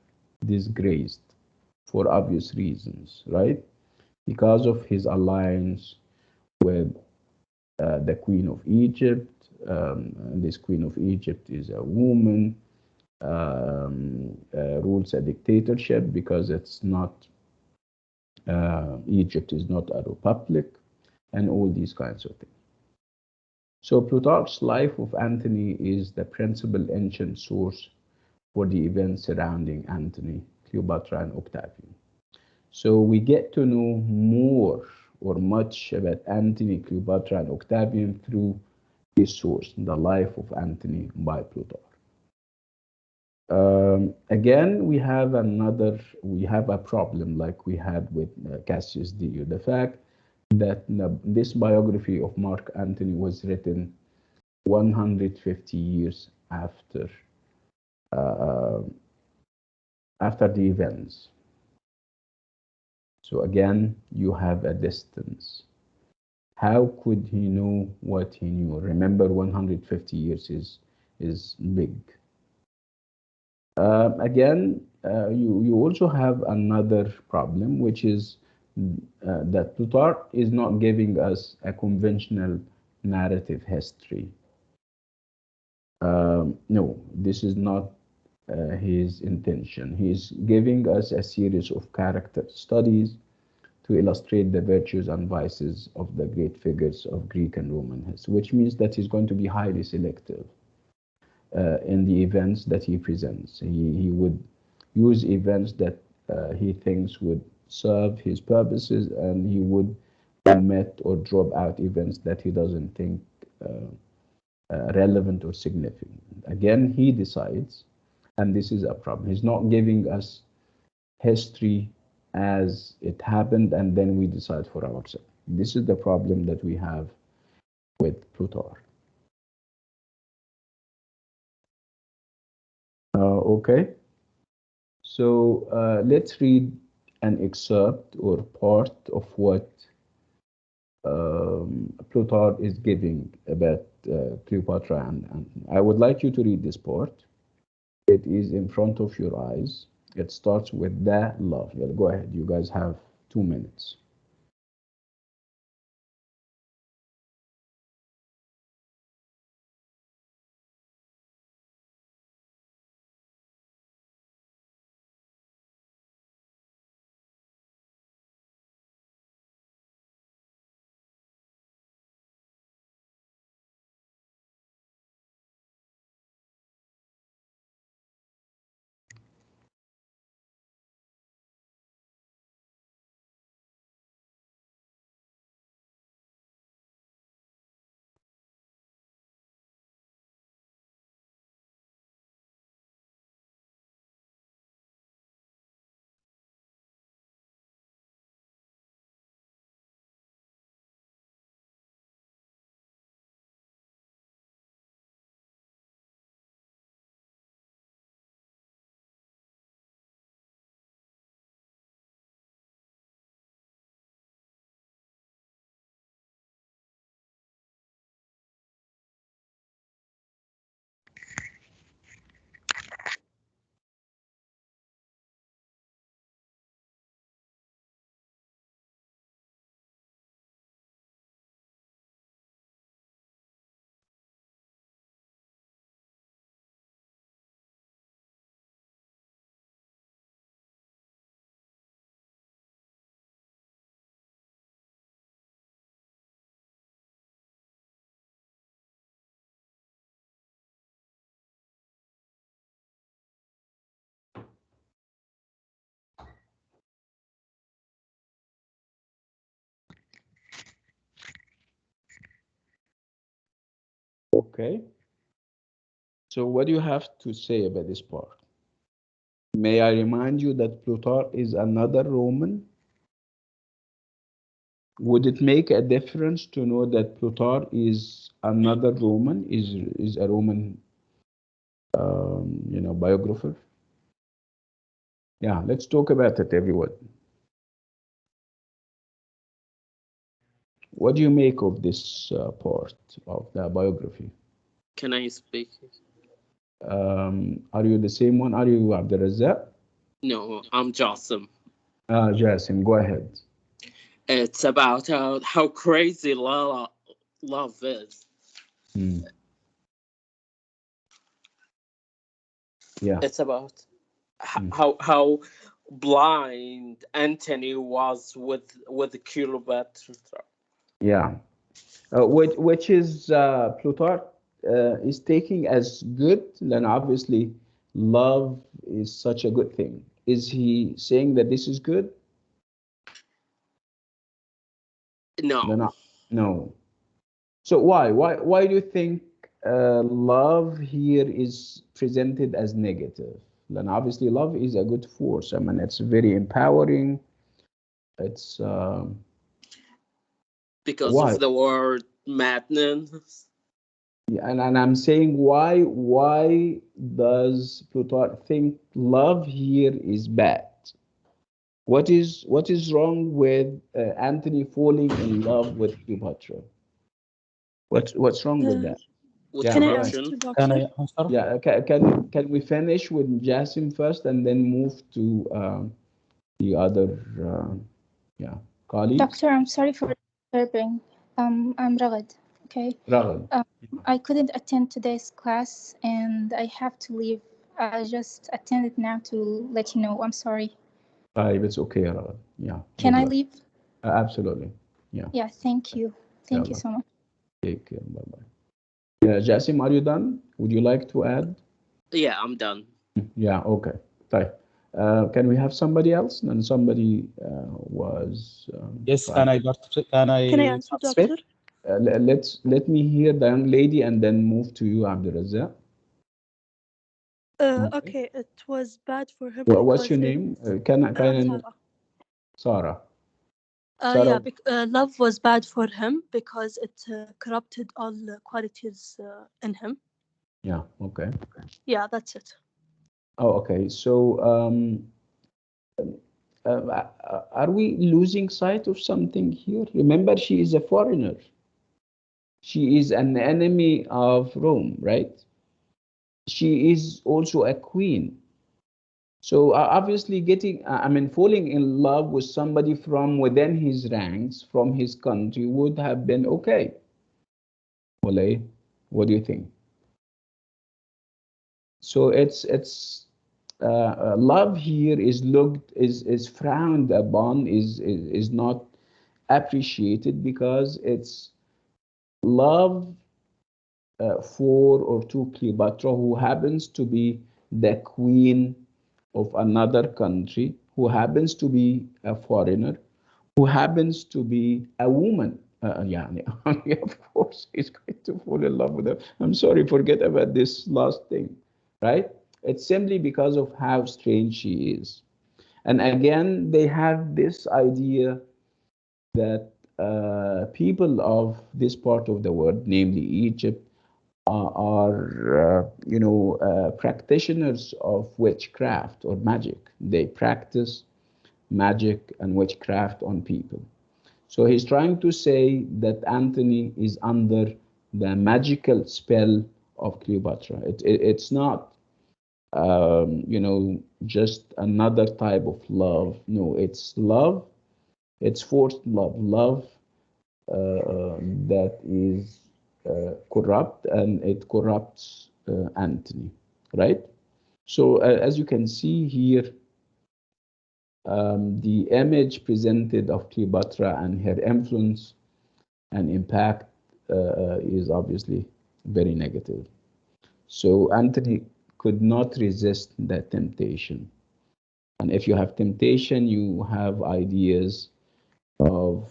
disgraced for obvious reasons, right? Because of his alliance with the Queen of Egypt. This Queen of Egypt is a woman, rules a dictatorship because it's not, Egypt is not a republic, and all these kinds of things. So Plutarch's life of Antony is the principal ancient source for the events surrounding Antony, Cleopatra, and Octavian. So we get to know more or much about Antony, Cleopatra, and Octavian through this source, the life of Antony by Plutarch. Again, we have a problem like we had with Cassius Dio. The fact that this biography of Mark Antony was written 150 years after the events. So again, you have a distance. How could he know what he knew? Remember, 150 years is big. Again, you also have another problem, which is that Plutarch is not giving us a conventional narrative history. No, this is not his intention. He's giving us a series of character studies to illustrate the virtues and vices of the great figures of Greek and Roman history, which means that he's going to be highly selective in the events that he presents. He would use events that he thinks would serve his purposes, and he would omit or drop out events that he doesn't think relevant or significant. Again, he decides, and this is a problem. He's not giving us history as it happened and then we decide for ourselves. This is the problem that we have with Plutarch. Okay, so let's read an excerpt or part of what Plutarch is giving about Cleopatra, and I would like you to read this part. It is in front of your eyes. It starts with the love. Yeah, go ahead. You guys have 2 minutes. Okay. So what do you have to say about this part? May I remind you that Plutarch is another Roman? Would it make a difference to know that Plutarch is another Roman, is a Roman, biographer? Yeah, let's talk about it, everyone. What do you make of this part of the biography? Can I speak? Are you the same one? Are you Abdurrazzaq? No, I'm Jossam. Jasim, go ahead. It's about how crazy love is. Hmm. Yeah. It's about Hmm. how blind Antony was with Cleopatra. Yeah. Which is Plutarch is taking as good, then obviously love is such a good thing. Is he saying that this is good? No, Then no. So why do you think love here is presented as negative? Then obviously love is a good force. I mean, it's very empowering. It's because why? of the word madness. Yeah, and I'm saying why does Plutarch think love here is bad? What is wrong with Anthony falling in love with Cleopatra? What's wrong with that? With Yeah, Can I go ahead. ask corruption. you, Can doctor? I answer? Yeah, can we finish with Jasim first and then move to the other colleagues? Doctor, I'm sorry for disturbing. I'm Ragad. Okay. Raghan. I couldn't attend today's class and I have to leave. I just attended now to let you know. I'm sorry. It's okay, Raghan. Yeah. Can Good I luck. leave? Absolutely. Yeah. Yeah, thank you. Thank you Yalla. so much. Take care. Bye-bye. Yeah, Jasim, are you done? Would you like to add? Yeah, I'm done. Yeah, okay. طيب. Can we have somebody else? And somebody was Yes, trying. can I Can I answer, participate? Doctor? Let me hear the young lady and then move to you, Abdulrazak. Okay. Okay, it was bad for him What's your because name? Can I Sarah. Sarah. Yeah, Sarah. love was bad for him because it corrupted all the qualities in him. Yeah, okay. Yeah, that's it. Oh, okay. So, are we losing sight of something here? Remember, she is a foreigner. She is an enemy of Rome, right? She is also a queen. So obviously falling in love with somebody from within his ranks, from his country would have been okay. Olay, what do you think? So love here is frowned upon, is not appreciated because it's love for or to Cleopatra, who happens to be the queen of another country, who happens to be a foreigner, who happens to be a woman. Yeah, of course, he's going to fall in love with her. I'm sorry, forget about this last thing, right? It's simply because of how strange she is. And again, they have this idea that people of this part of the world, namely Egypt, are practitioners of witchcraft or magic. They practice magic and witchcraft on people. So he's trying to say that Antony is under the magical spell of Cleopatra. It's not, just another type of love. No, it's love. It's forced love. Love that is corrupt, and it corrupts Antony, right? So as you can see here, the image presented of Cleopatra and her influence and impact is obviously very negative. So Antony could not resist that temptation. And if you have temptation, you have ideas of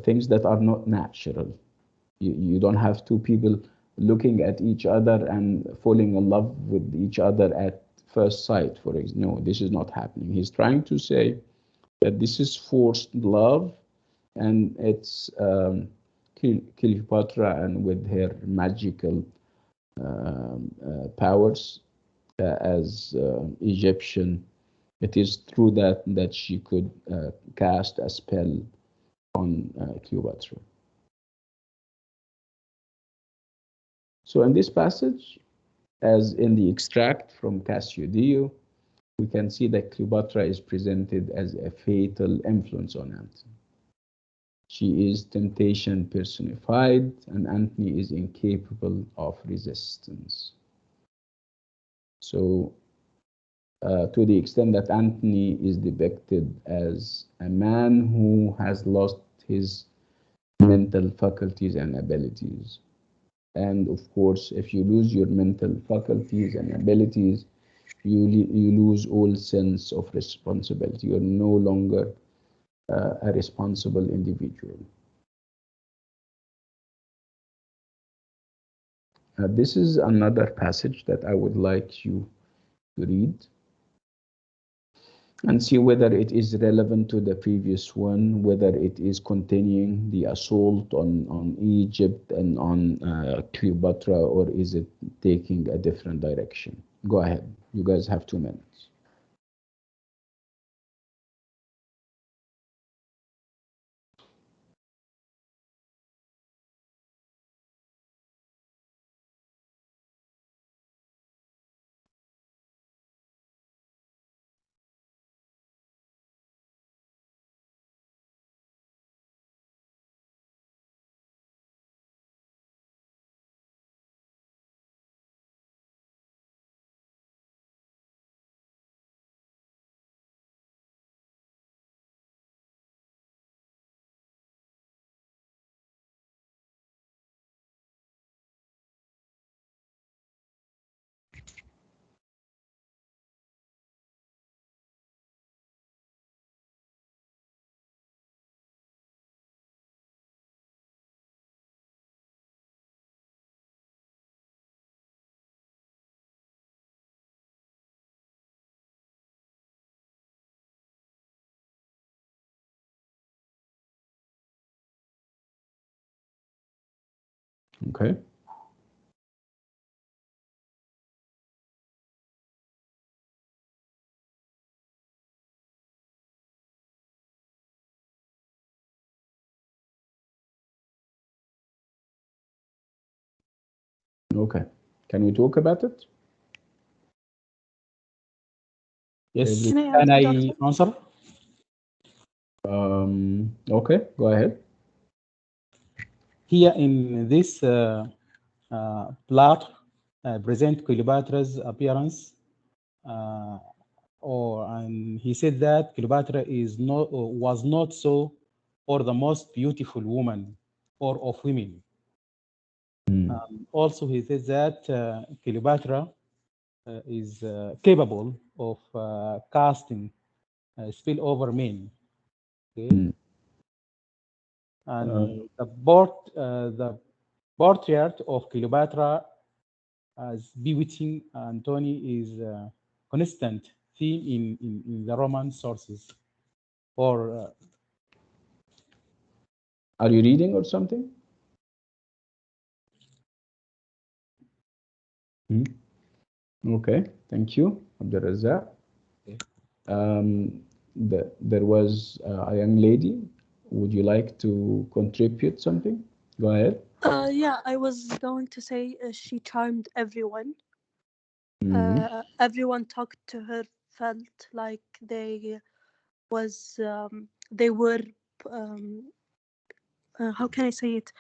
things that are not natural. You don't have two people looking at each other and falling in love with each other at first sight, for example. No, this is not happening. He's trying to say that this is forced love, and it's Cleopatra and with her magical powers as Egyptian. It is through that she could cast a spell on Cleopatra. So in this passage, as in the extract from Cassiodeo, we can see that Cleopatra is presented as a fatal influence on Antony. She is temptation personified, and Antony is incapable of resistance. So, to the extent that Antony is depicted as a man who has lost his mental faculties and abilities. And of course, if you lose your mental faculties and abilities, you lose all sense of responsibility. You're no longer a responsible individual. This is another passage that I would like you to read and see whether it is relevant to the previous one, whether it is continuing the assault on Egypt and on Cleopatra, or is it taking a different direction. Go ahead. You guys have 2 minutes. Okay. Okay. Can we talk about it? Yes, Can I can answer, I Doctor? answer? Okay, go ahead. Here in this plot, present Cleopatra's appearance, and he said that Cleopatra is not was not so, or the most beautiful woman, or of women. Also, he said that Cleopatra is capable of casting spell over men. Okay, Mm. and the portrait of Cleopatra as bewitching Antony is a constant theme in the Roman sources. Or Are you reading or something? Okay, thank you, Abdulrazak. There was a young lady. Would you like to contribute something? Go ahead. Yeah, I was going to say she charmed everyone. Mhm. Everyone talked to her, felt like they were um, how can I say it?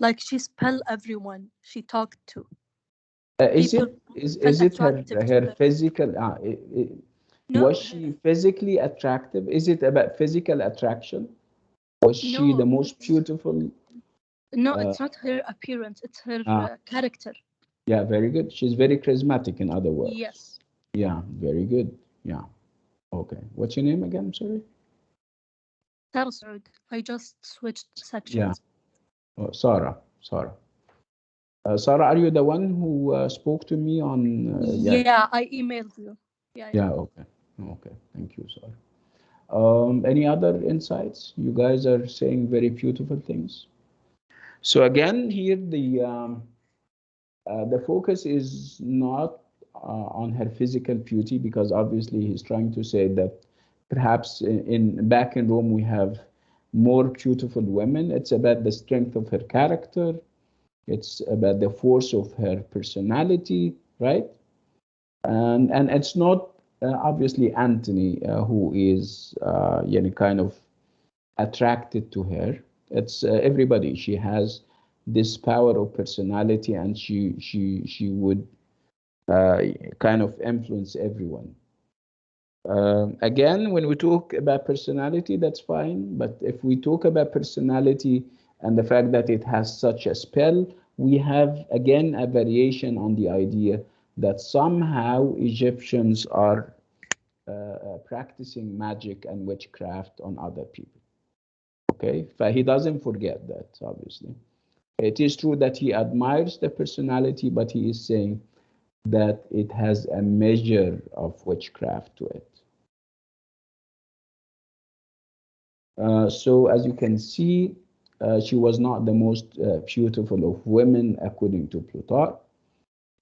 Like she spell everyone she talked to. Is People it felt is it her attractive to her her. physical? No, Was she physically attractive? Is it about physical attraction? Was she no, the most beautiful? no. Uh, It's not her appearance. It's her uh, character. yeah, very good. She's very charismatic, in other words. Yes, Yeah, very good. Yeah. Okay. What's your name again? Sorry. Sarah Saud. I just switched Yeah. sections. Oh, Sarah. Sarah. Sarah, are you the one who spoke to me on? Yeah. Yeah, I emailed you. Yeah, yeah. Yeah. Okay. Okay. Thank you, Sarah. Any other insights? You guys are saying very beautiful things. So again, here the focus is not on her physical beauty, because obviously he's trying to say that perhaps back in Rome we have more beautiful women. It's about the strength of her character. It's about the force of her personality, right? And it's not obviously Antony who is kind of attracted to her. It's everybody. She has this power of personality, and she would uh, kind of influence everyone. Again, when we talk about personality, that's fine. But if we talk about personality and the fact that it has such a spell, we have again a variation on the idea that somehow Egyptians are practicing magic and witchcraft on other people. Okay, but he doesn't forget that, obviously. It is true that he admires the personality, but he is saying that it has a measure of witchcraft to it. So as you can see, she was not the most beautiful of women, according to Plutarch,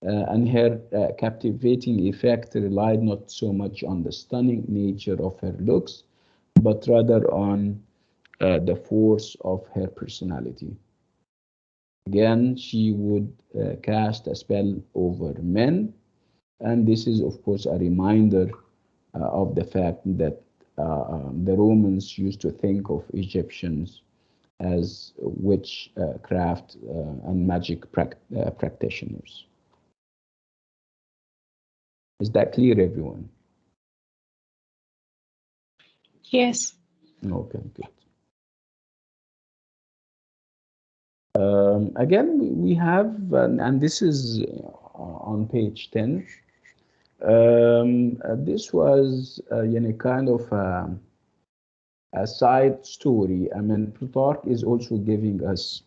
and her captivating effect relied not so much on the stunning nature of her looks, but rather on the force of her personality. Again, she would cast a spell over men, and this is, of course, a reminder of the fact that the Romans used to think of Egyptians as witchcraft and magic practitioners. Is that clear, everyone? Yes. Okay, good. Again, we have, and this is on page 10. This was, kind of a side story. I mean, Plutarch is also giving us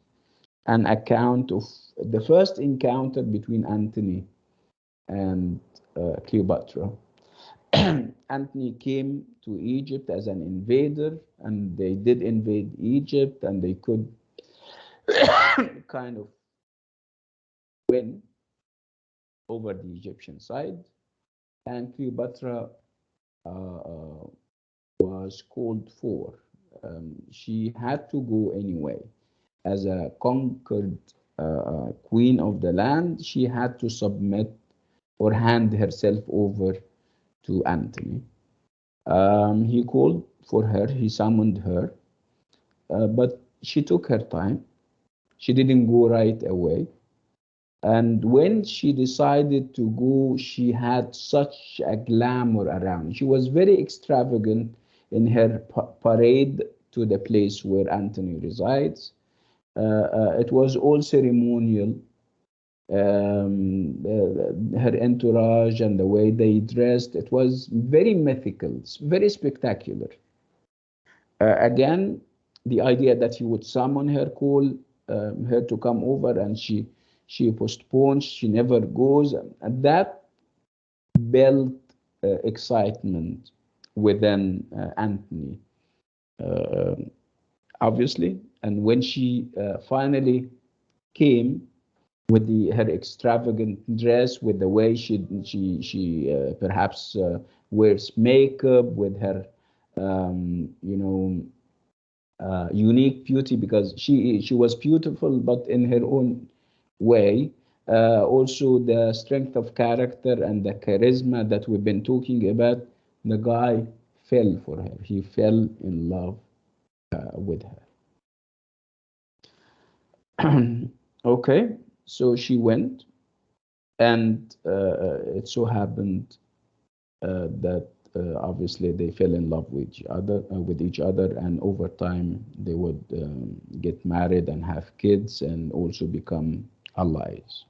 an account of the first encounter between Antony and Cleopatra. Antony came to Egypt as an invader, and they did invade Egypt, and they could kind of win over the Egyptian side, and Cleopatra was called for. She had to go anyway. As a conquered queen of the land, she had to submit or hand herself over to Antony. He called for her, he summoned her, but she took her time. She didn't go right away. And when she decided to go, she had such a glamour around. She was very extravagant in her parade to the place where Antony resides. It was all ceremonial. Her entourage and the way they dressed, it was very mythical, very spectacular. Again, the idea that he would summon her, call her to come over, and she postpones, she never goes, and that built excitement within Antony, uh, obviously. And when she finally came with her extravagant dress, with the way she perhaps wears makeup, with her unique beauty, because she was beautiful, but in her own way. Also, the strength of character and the charisma that we've been talking about. The guy fell for her. He fell in love with her. Okay, so she went, and it so happened that obviously they fell in love with each other, and over time they would get married and have kids and also become allies.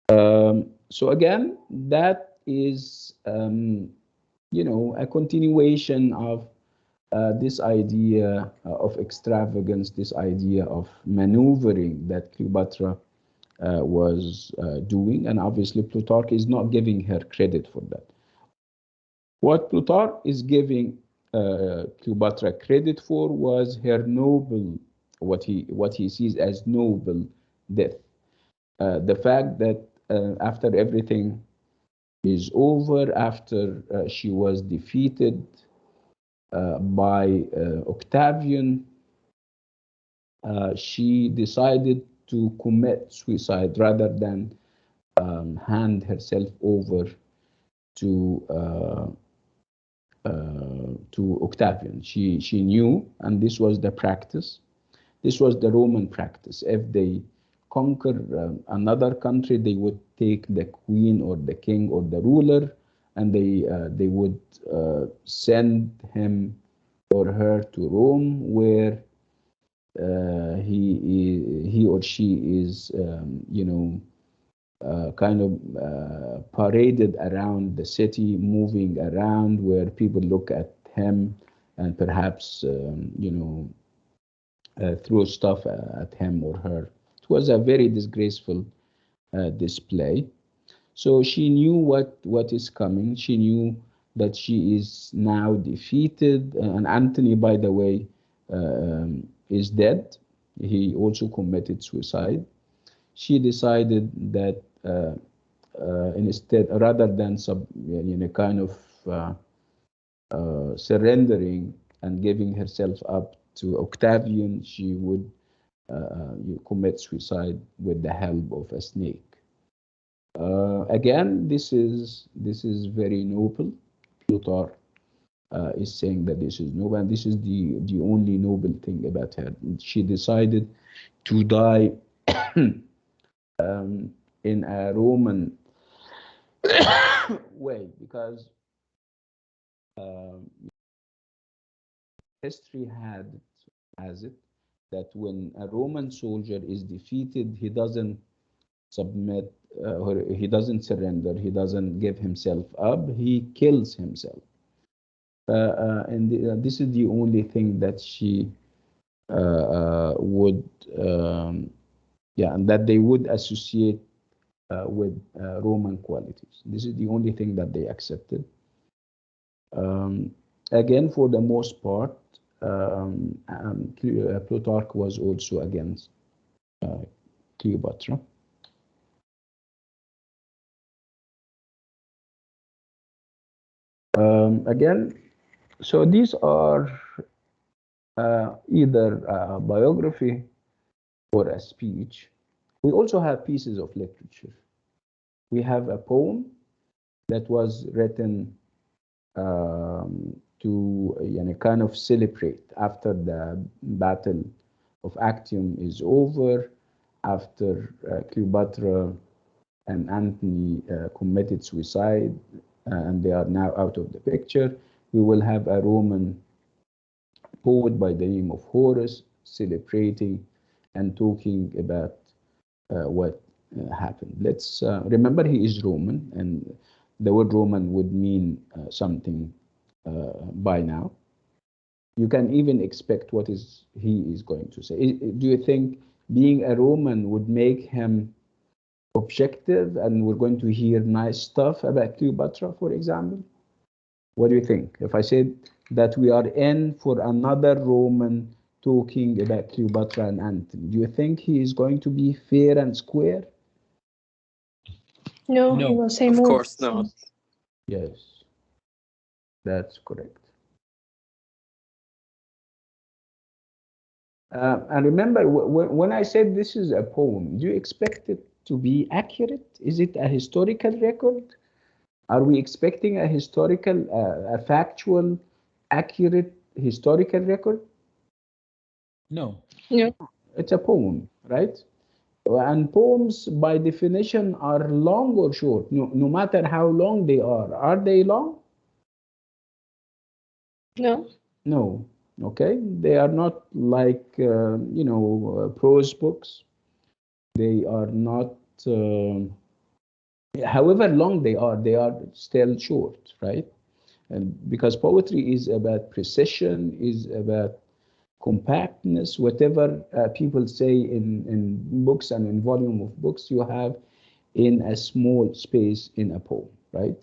So again, that is a continuation of this idea of extravagance, this idea of maneuvering that Cleopatra was doing, and obviously Plutarch is not giving her credit for that. What Plutarch is giving Cleopatra credit for was her noble, what he sees as noble death. The fact that after everything is over, after she was defeated by Octavian, she decided to commit suicide rather than hand herself over to Octavian. She knew, and this was the practice. This was the Roman practice. If they conquer another country, they would take the queen or the king or the ruler, and they would send him or her to Rome, where he or she is kind of paraded around the city, moving around, where people look at him and perhaps throw stuff at him or her. It was a very disgraceful display. So she knew what is coming. She knew that she is now defeated. And Antony, by the way, is dead. He also committed suicide. She decided that instead, rather than kind of surrendering and giving herself up to Octavian, she would commit suicide with the help of a snake. Again, this is very noble. Plutarch is saying that this is noble, and this is the only noble thing about her. She decided to die in a Roman way, because history has it that when a Roman soldier is defeated, he doesn't submit, or he doesn't surrender, he doesn't give himself up, he kills himself. And this is the only thing that she would, and that they would associate with Roman qualities. This is the only thing that they accepted. Again, for the most part, Plutarch was also against Cleopatra. Again, so these are either a biography or a speech. We also have pieces of literature. We have a poem that was written to kind of celebrate after the battle of Actium is over, after Cleopatra and Antony committed suicide, and they are now out of the picture. We will have a Roman poet by the name of Horace celebrating and talking about what happened. Let's remember he is Roman, and the word Roman would mean something by now. You can even expect what he is going to say. Do you think being a Roman would make him objective and we're going to hear nice stuff about Cleopatra, for example? What do you think? If I said that we are in for another Roman talking about Cleopatra and Antony, do you think he is going to be fair and square? No, he will say Of more. course not. Yes, that's correct. And remember, when I said this is a poem, do you expect it to be accurate? Is it a historical record? Are we expecting a historical, a factual, accurate historical record? No. No. It's a poem, right? And poems, by definition, are long or short, no matter how long they are. Are they long? No. No. Okay. They are not like, prose books. They are not, however long they are still short, right? And because poetry is about precision, is about compactness, whatever people say in books and in volume of books you have in a small space in a poem, right?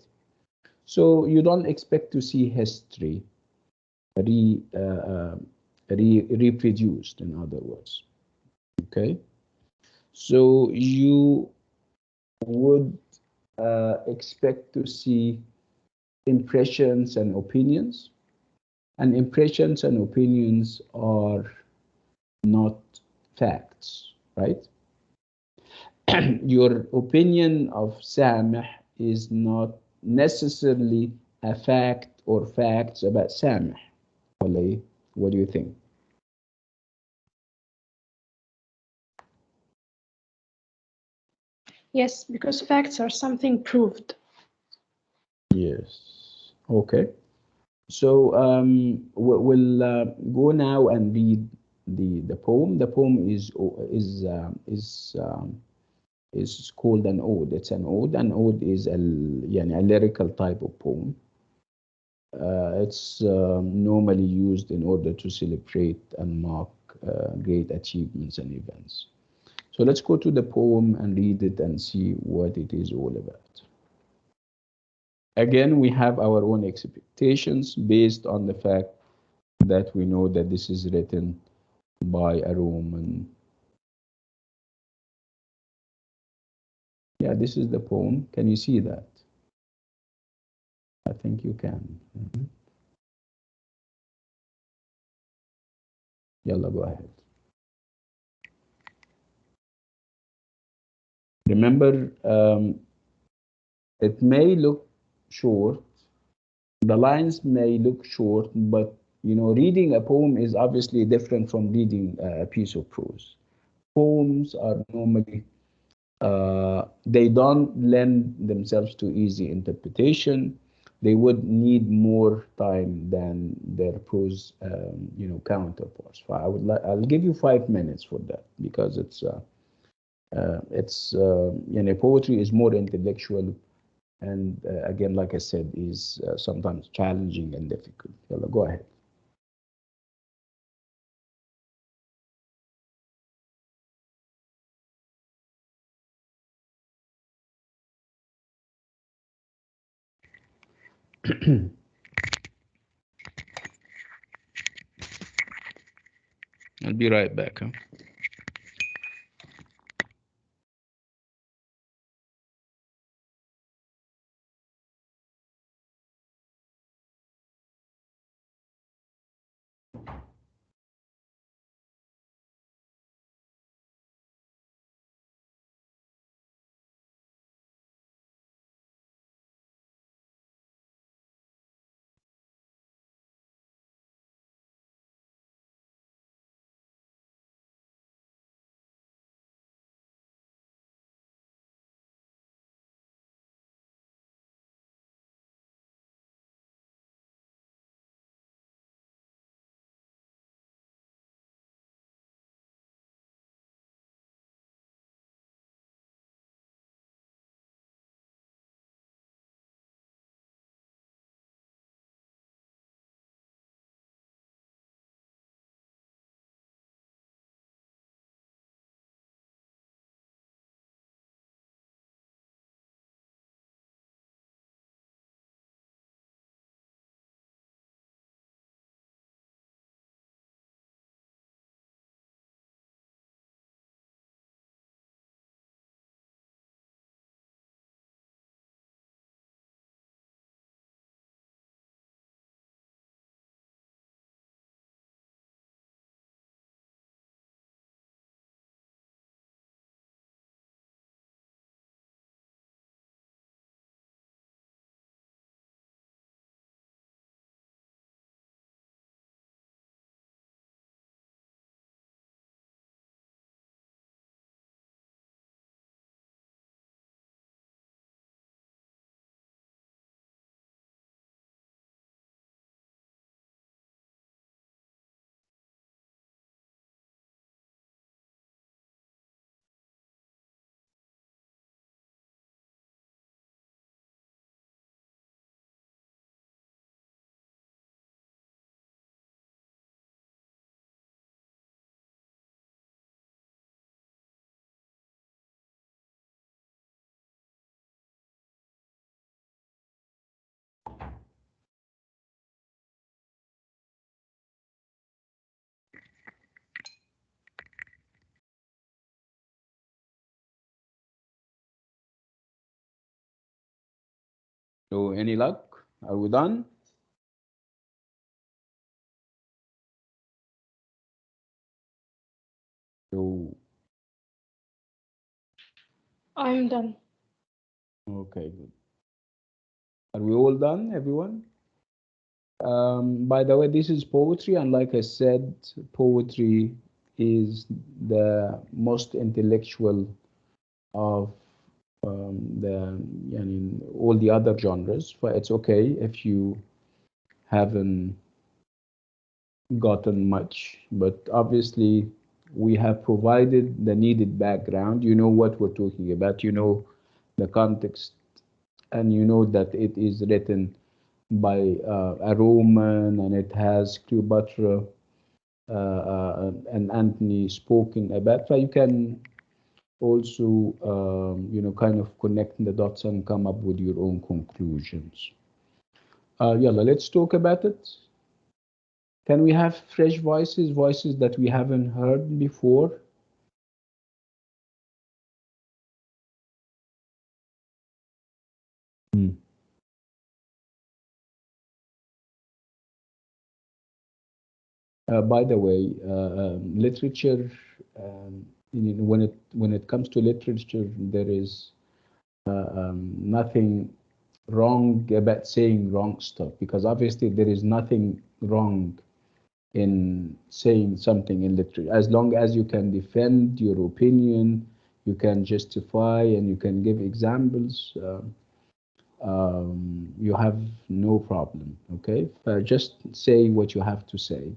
So you don't expect to see history reproduced, in other words, okay? So you would expect to see impressions and opinions, and impressions and opinions are not facts, right? Your opinion of Samih is not necessarily a fact or facts about Samih. Walay, what do you think? Yes, because facts are something proved. Yes. Okay. So we'll go now and read the poem. The poem is called an ode. It's an ode. An ode is a lyrical type of poem. It's normally used in order to celebrate and mark great achievements and events. So let's go to the poem and read it and see what it is all about. Again, we have our own expectations based on the fact that we know that this is written by a Roman. Yeah, this is the poem. Can you see that? I think you can. Yalla, go ahead. Remember, it may look short. The lines may look short, but reading a poem is obviously different from reading a piece of prose. Poems are normally they don't lend themselves to easy interpretation. They would need more time than their prose, counterparts. I'll give you 5 minutes for that because poetry is more intellectual, and again, like I said, is sometimes challenging and difficult. Yalla, go ahead. I'll be right back. Huh? So any luck? Are we done? So I'm done. okay, good. Are we all done, everyone? By the way, this is poetry, and like I said, poetry is the most intellectual of all the other genres. But it's okay if you haven't gotten much. But obviously, we have provided the needed background. You know what we're talking about. You know the context, and you know that it is written by a Roman, and it has Cleopatra and Antony spoken about. So you can also, kind of connect the dots and come up with your own conclusions. Yalla, let's talk about it. Can we have fresh voices that we haven't heard before? Hmm. By the way, literature, when it comes to literature, there is nothing wrong about saying wrong stuff, because obviously there is nothing wrong in saying something in literature, as long as you can defend your opinion, you can justify, and you can give examples. You have no problem. Okay, just say what you have to say.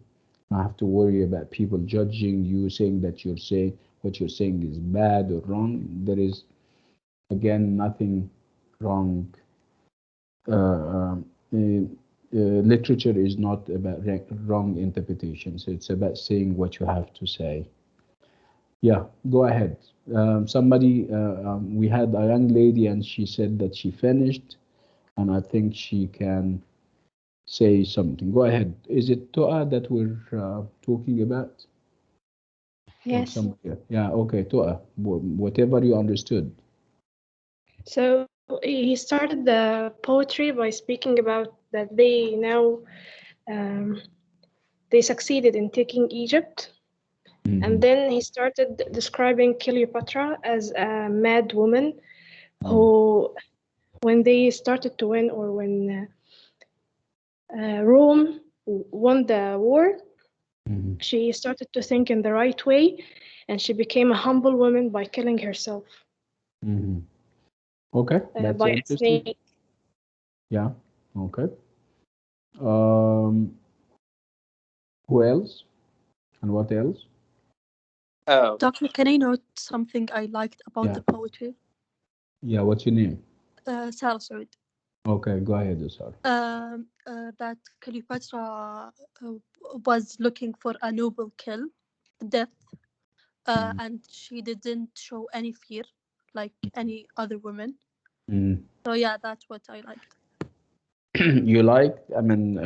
Not have to worry about people judging you, saying that what you're saying is bad or wrong. There is, again, nothing wrong. Literature is not about wrong interpretations. It's about saying what you have to say. Yeah, go ahead. We had a young lady, and she said that she finished, and I think she can say something. Go ahead. Is it Toa that we're talking about? Or Yes. somebody else? Yeah, okay, Toa. Whatever you understood. So he started the poetry by speaking about that they succeeded in taking Egypt. Mhm. And then he started describing Cleopatra as a mad woman who, when they started to win, or when Rome won the war, Mhm. she started to think in the right way, and she became a humble woman by killing herself Mhm. Okay, that's by a interesting. snake. Yeah, okay. Um, who else? And what else? Doctor, can I note something I liked about Yeah, the poetry? yeah. What's your name? Sarah Saud. Okay, go ahead, Usar. That Cleopatra was looking for a noble kill, death, and she didn't show any fear like any other woman. Mm. So yeah, that's what I liked. You like, I mean,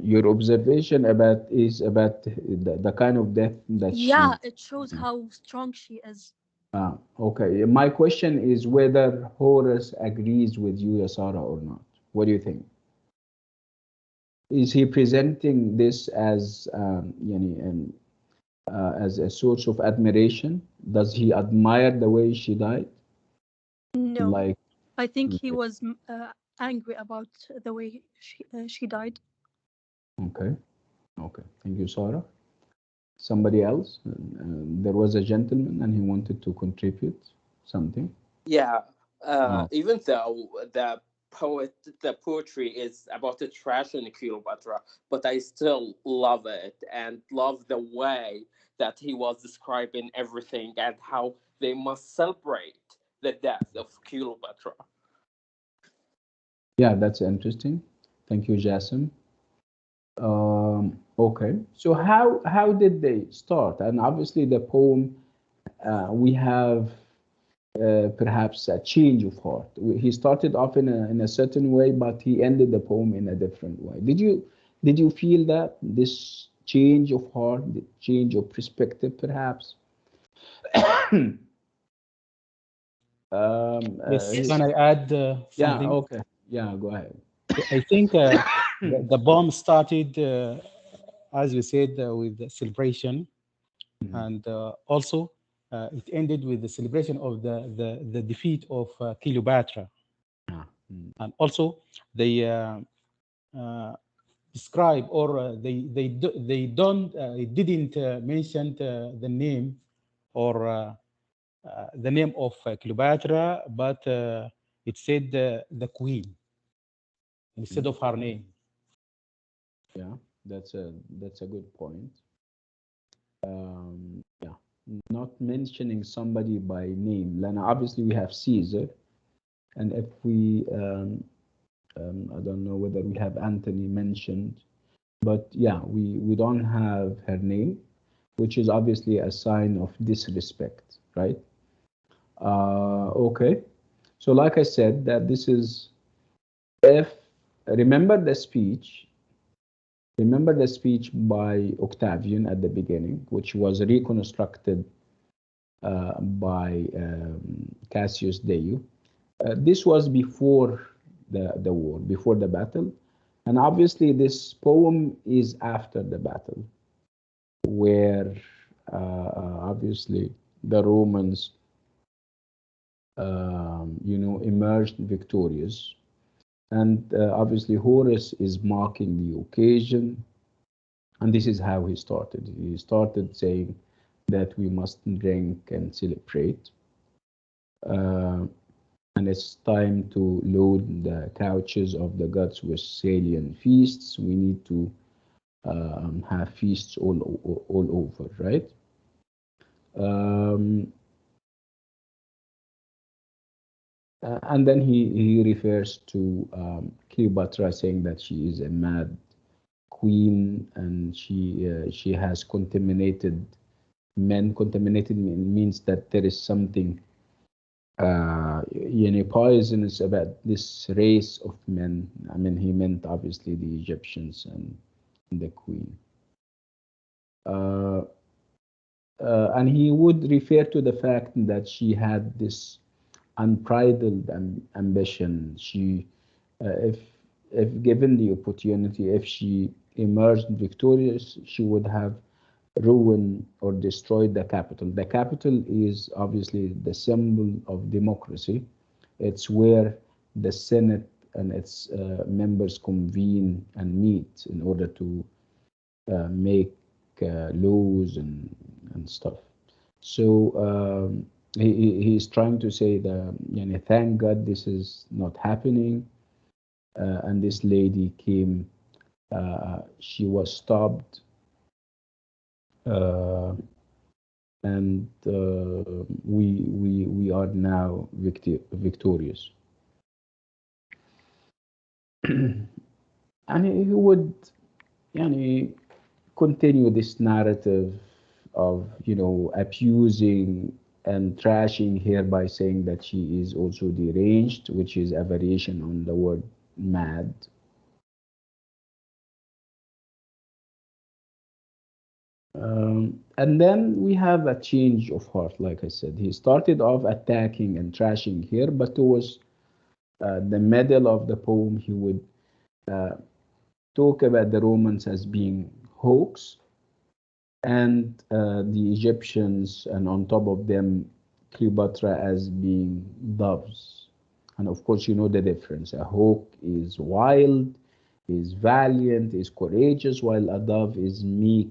your observation about the kind of death that Yeah, she. it shows how strong she is. Okay. My question is whether Horace agrees with you, Yasara, or not. What do you think? Is he presenting this as, as a source of admiration? Does he admire the way she died? No, Like, I think he was angry about the way she died. okay, okay. Thank you, Sarah. Somebody else? There was a gentleman and he wanted to contribute something. Yeah, Oh. even though the poetry is about the trash in Cleopatra, but I still love it and love the way that he was describing everything and how they must celebrate the death of Cleopatra. Yeah, that's interesting. Thank you, Jassim. Okay, so how did they start? And obviously, the poem, we have perhaps a change of heart. He started off in a certain way, but he ended the poem in a different way. Did you feel that this change of heart, the change of perspective, perhaps? Yes, His, can I add yeah, something? okay, yeah, go ahead. I think the bomb started, as we said, with the celebration, Mhm. and also it ended with the celebration of the defeat of Cleopatra. Yeah. Mm. And also they uh, describe, or they don't didn't mention the name, or the name of Cleopatra, but it said the queen instead Mm. of her name. Yeah, that's a good point. Yeah, not mentioning somebody by name. Lana, obviously we have Caesar, and if we, I don't know whether we have Antony mentioned, but yeah, we don't have her name, which is obviously a sign of disrespect, right? Okay. So like I said, that this is if remember the speech, remember the speech by Octavian at the beginning, which was reconstructed by Cassius Dio. This was before the war, before the battle, and obviously this poem is after the battle, where obviously the Romans, emerged victorious. And obviously, Horace is marking the occasion, and this is how he started. He started saying that we must drink and celebrate, uh, and it's time to load the couches of the gods with Salian feasts. We need to have feasts all over, right? Um, and then he refers to Cleopatra, saying that she is a mad queen, and she has contaminated men. Contaminated means that there is something poisonous about this race of men. I mean, he meant obviously the Egyptians and the queen. Uh, and he would refer to the fact that she had this unbridled ambition. She, if given the opportunity, if she emerged victorious, she would have ruined or destroyed the capital. The capital is obviously the symbol of democracy. It's where the Senate and its members convene and meet in order to make laws and stuff. So he's trying to say that, thank God this is not happening. And this lady came, she was stopped, uh, and we are now victorious. And he would, yani, continue this narrative of abusing and trashing her by saying that she is also deranged, which is a variation on the word mad. And then we have a change of heart. Like I said, he started off attacking and trashing her, but towards the middle of the poem, he would uh, talk about the Romans as being hoax, and the Egyptians, and on top of them, Cleopatra as being doves. And of course, you know the difference. A hawk is wild, is valiant, is courageous, while a dove is meek.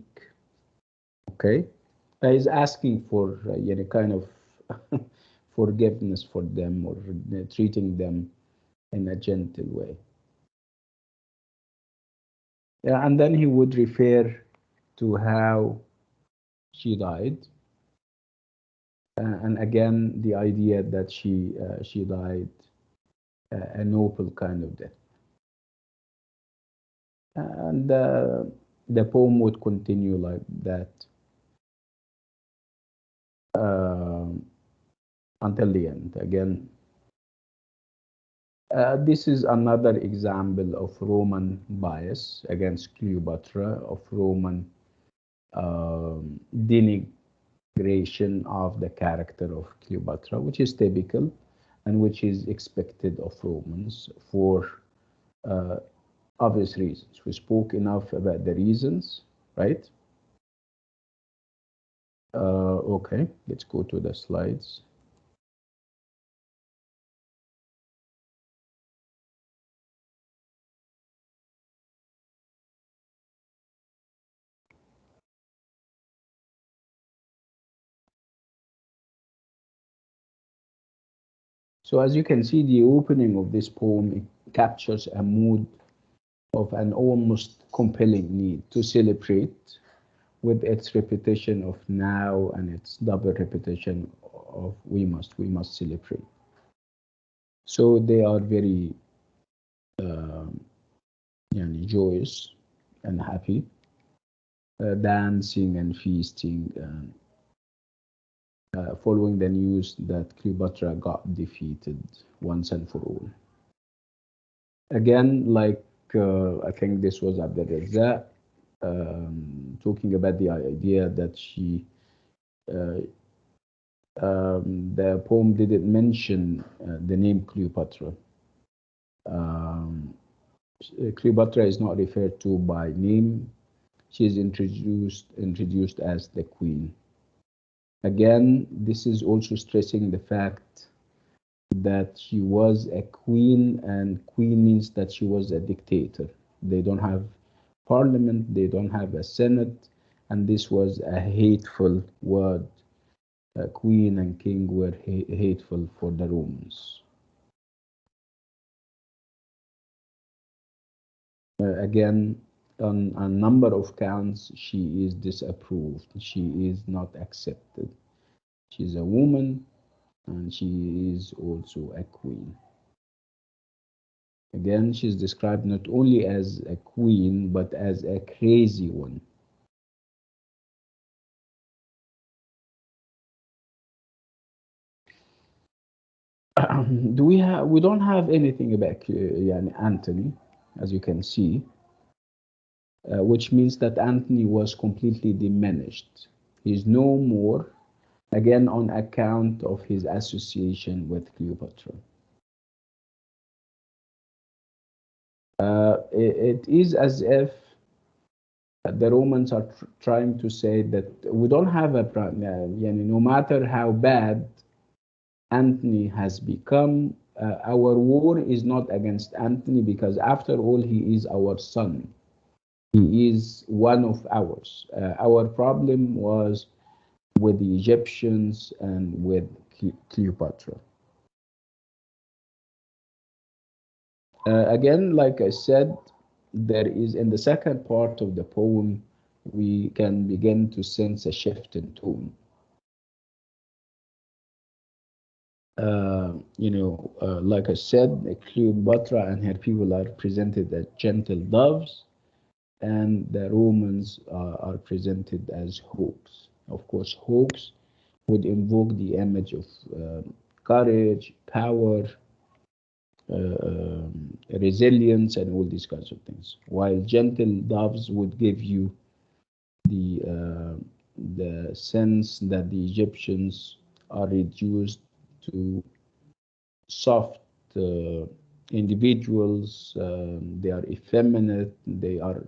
Okay, is asking for kind of forgiveness for them, or treating them in a gentle way. Yeah, and then he would refer to how she died, and again the idea that she died a noble kind of death. And the poem would continue like that uh, until the end. Again, this is another example of Roman bias against Cleopatra, of Roman denigration of the character of Cleopatra, which is typical. and which is expected of Romans for obvious reasons. We spoke enough about the reasons, right? Okay, let's go to the slides. So as you can see, the opening of this poem captures a mood of an almost compelling need to celebrate, with its repetition of now and its double repetition of we must celebrate. So they are very joyous and happy, dancing and feasting, following the news that Cleopatra got defeated once and for all. Again, like I think this was Abdel Razzaq, talking about the idea that the poem didn't mention the name Cleopatra. Cleopatra is not referred to by name. She is introduced as the queen. Again, this is also stressing the fact that she was a queen, and queen means that she was a dictator. They don't have parliament, they don't have a senate, and this was a hateful word. Queen and king were hateful for the Romans. Again, on a number of counts, she is disapproved. She is not accepted. She's a woman, and she is also a queen. Again, she's described not only as a queen, but as a crazy one. We don't have anything about Antony, as you can see, which means that Antony was completely diminished. He's no more, again, on account of his association with Cleopatra. It is as if the Romans are trying to say that we don't have a no matter how bad Antony has become, our war is not against Antony, because after all, he is our son. He is one of ours. Our problem was with the Egyptians and with Cleopatra. Again, like I said, there is, in the second part of the poem, we can begin to sense a shift in tone. Like I said, Cleopatra and her people are presented as gentle doves, and the Romans are presented as hawks. Of course, hawks would invoke the image of courage, power, resilience, and all these kinds of things, while gentle doves would give you the sense that the Egyptians are reduced to soft individuals. They are effeminate. They are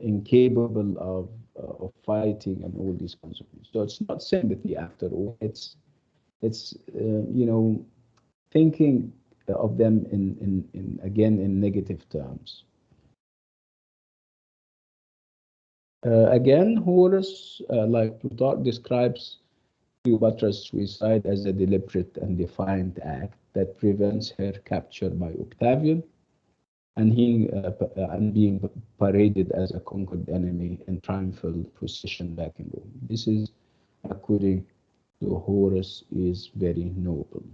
incapable of fighting and all these kinds of things. So it's not sympathy after all. It's thinking of them in negative terms. Again, Horace, like Plutarch, describes Cleopatra's suicide as a deliberate and defiant act that prevents her capture by Octavian and being paraded as a conquered enemy in triumphal procession back in Rome. This is, according to Horace, is very noble.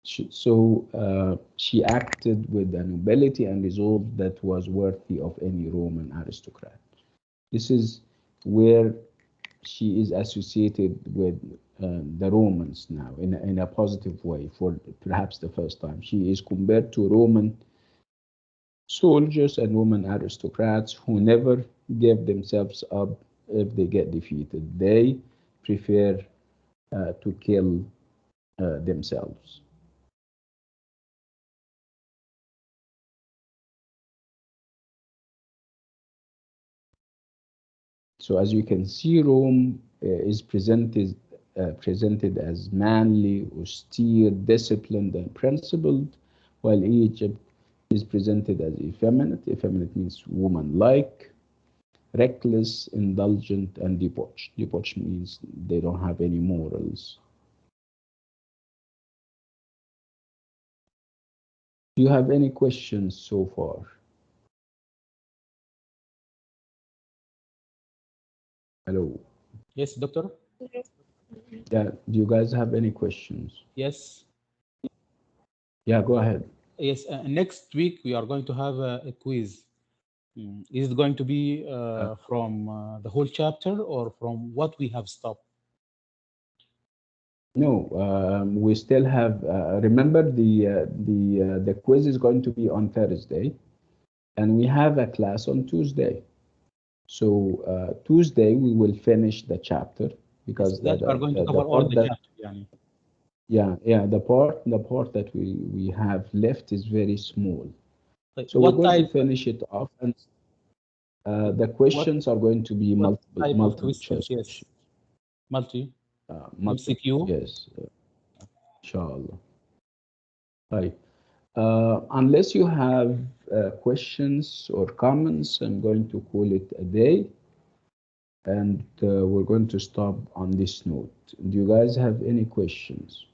She acted with a nobility and resolve that was worthy of any Roman aristocrat. This is where she is associated with the Romans now in a positive way for perhaps the first time. She is compared to Roman soldiers and Roman aristocrats who never gave themselves up if they get defeated. They prefer to kill themselves. So as you can see, Rome is presented as manly, austere, disciplined, and principled, while Egypt is presented as effeminate. Effeminate means woman-like, reckless, indulgent, and debauched. Debauched means they don't have any morals. Do you have any questions so far? Hello. Yes, doctor. Yeah. Do you guys have any questions? Yes. Yeah, go ahead. Yes. Next week we are going to have a quiz. Is it going to be from the whole chapter or from what we have stopped? No, we still have. Remember, the quiz is going to be on Thursday, and we have a class on Tuesday. So Tuesday we will finish the chapter because That we are going to cover all part the that chapter. Yani. yeah the part that we have left is very small. Like So we're what going to type? finish it off, and the What questions are going to be what multiple type of multiple questions? choice Yes, questions. Multiple, MCQ. yes, inshallah. Hi. Unless you have questions or comments, I'm going to call it a day, and we're going to stop on this note. Do you guys have any questions?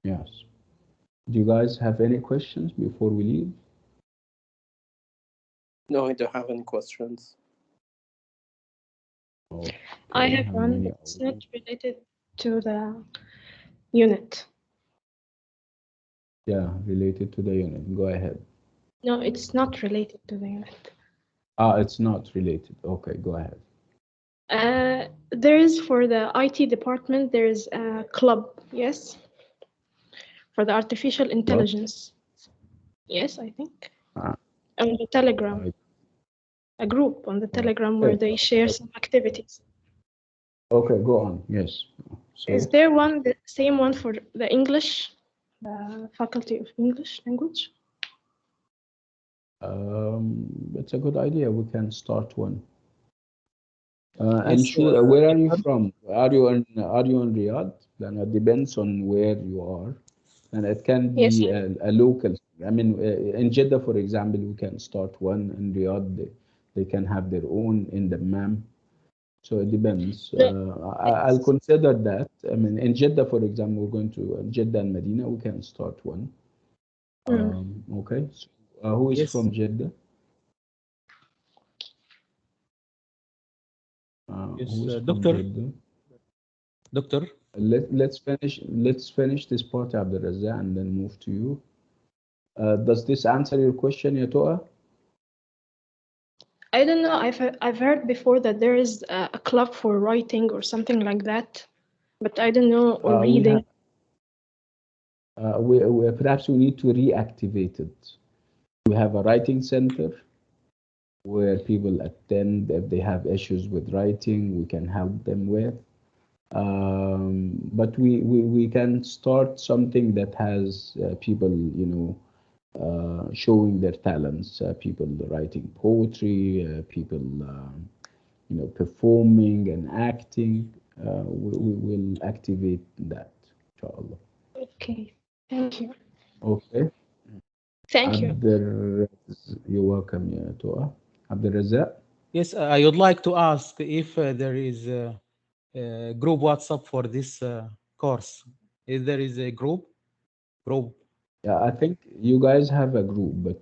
Yes. Do you guys have any questions before we leave? No, I don't have any questions. Okay, I have how one. many It's not related to the unit. Yeah, related to the unit. Go ahead. No, it's not related to the unit. It's not related. Okay, go ahead. There is for the IT department, there is a club, yes, for the artificial What? intelligence. Yes, I think. Uh, On the Telegram, I- a group on the Telegram where okay. they share some activities. Okay, go on. Yes. Is So, there one, the same one for the English, the Faculty of English Language? it's a good idea. We can start one. And Yes, sure, where are you doctor. from? Are you in Riyadh? Then it depends on where you are, and it can Yes, be a local. I mean, in Jeddah, for example, we can start one. In Riyadh, they can have their own in the MAM. So it depends. no, I'll consider that. I mean, in Jeddah, for example, we're going to Jeddah and Medina. We can start one. mm, Okay. So, who is Yes, from Jeddah? yes, Who is from doctor. Jeddah? Doctor. Let's finish this part, Abdul Razzaq, and then move to you. Does this answer your question, Yatoa? I don't know. I've heard before that there is a club for writing or something like that, but I don't know, or We have. reading. Perhaps we need to reactivate it. We have a writing center where people attend if they have issues with writing. We can help them with. But we can start something that has people, showing their talents, people writing poetry, people, performing and acting. We will activate that, inshallah. Okay, thank you. Okay. Thank you. You're welcome, yeah, Toa. Abdul Razzaq. Yes, I would like to ask if there is a group WhatsApp for this course. If there is a group. Yeah, I think you guys have a group, but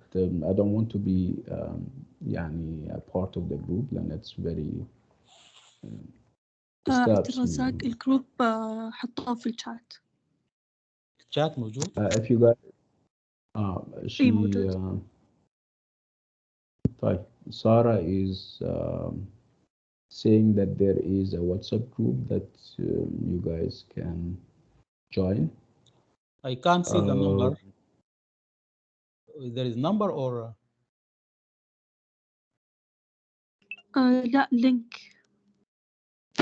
I don't want to be a part of the group, and it's very عبد disturbs الرزاق me. الجروب حطاه في الشات. Chat موجود. If you guys, اي she, موجود. طيب, Sarah is saying that there is a WhatsApp group that you guys can join. I can't see the Uh, number. There is number or لا link.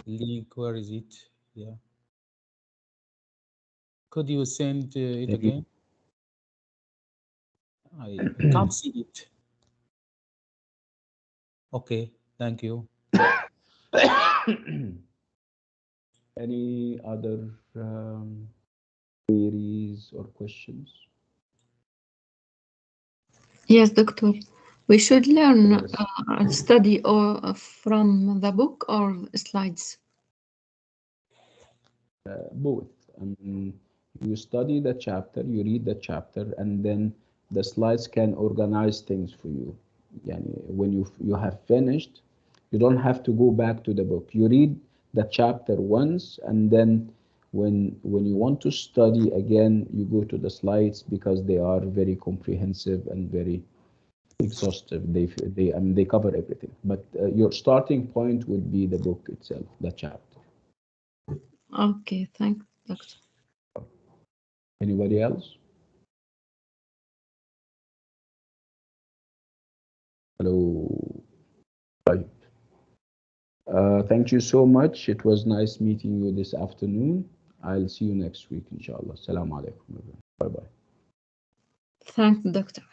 link. Where is it? Yeah. Could you send it any again? I can't see it. Okay, thank you. any other queries or questions? Yes, doctor. We should learn Yes. study or from the book or slides. Both. You study the chapter, you read the chapter, and then the slides can organize things for you. When you have finished, you don't have to go back to the book. You read the chapter once, and then when you want to study again, you go to the slides because they are very comprehensive and very exhaustive. They cover everything. But your starting point would be the book itself, the chapter. Okay, thank doctor. Anybody else? Hello. Right. Thank you so much. It was nice meeting you this afternoon. I'll see you next week, inshallah. Assalamu alaikum. Bye bye. Thank doctor.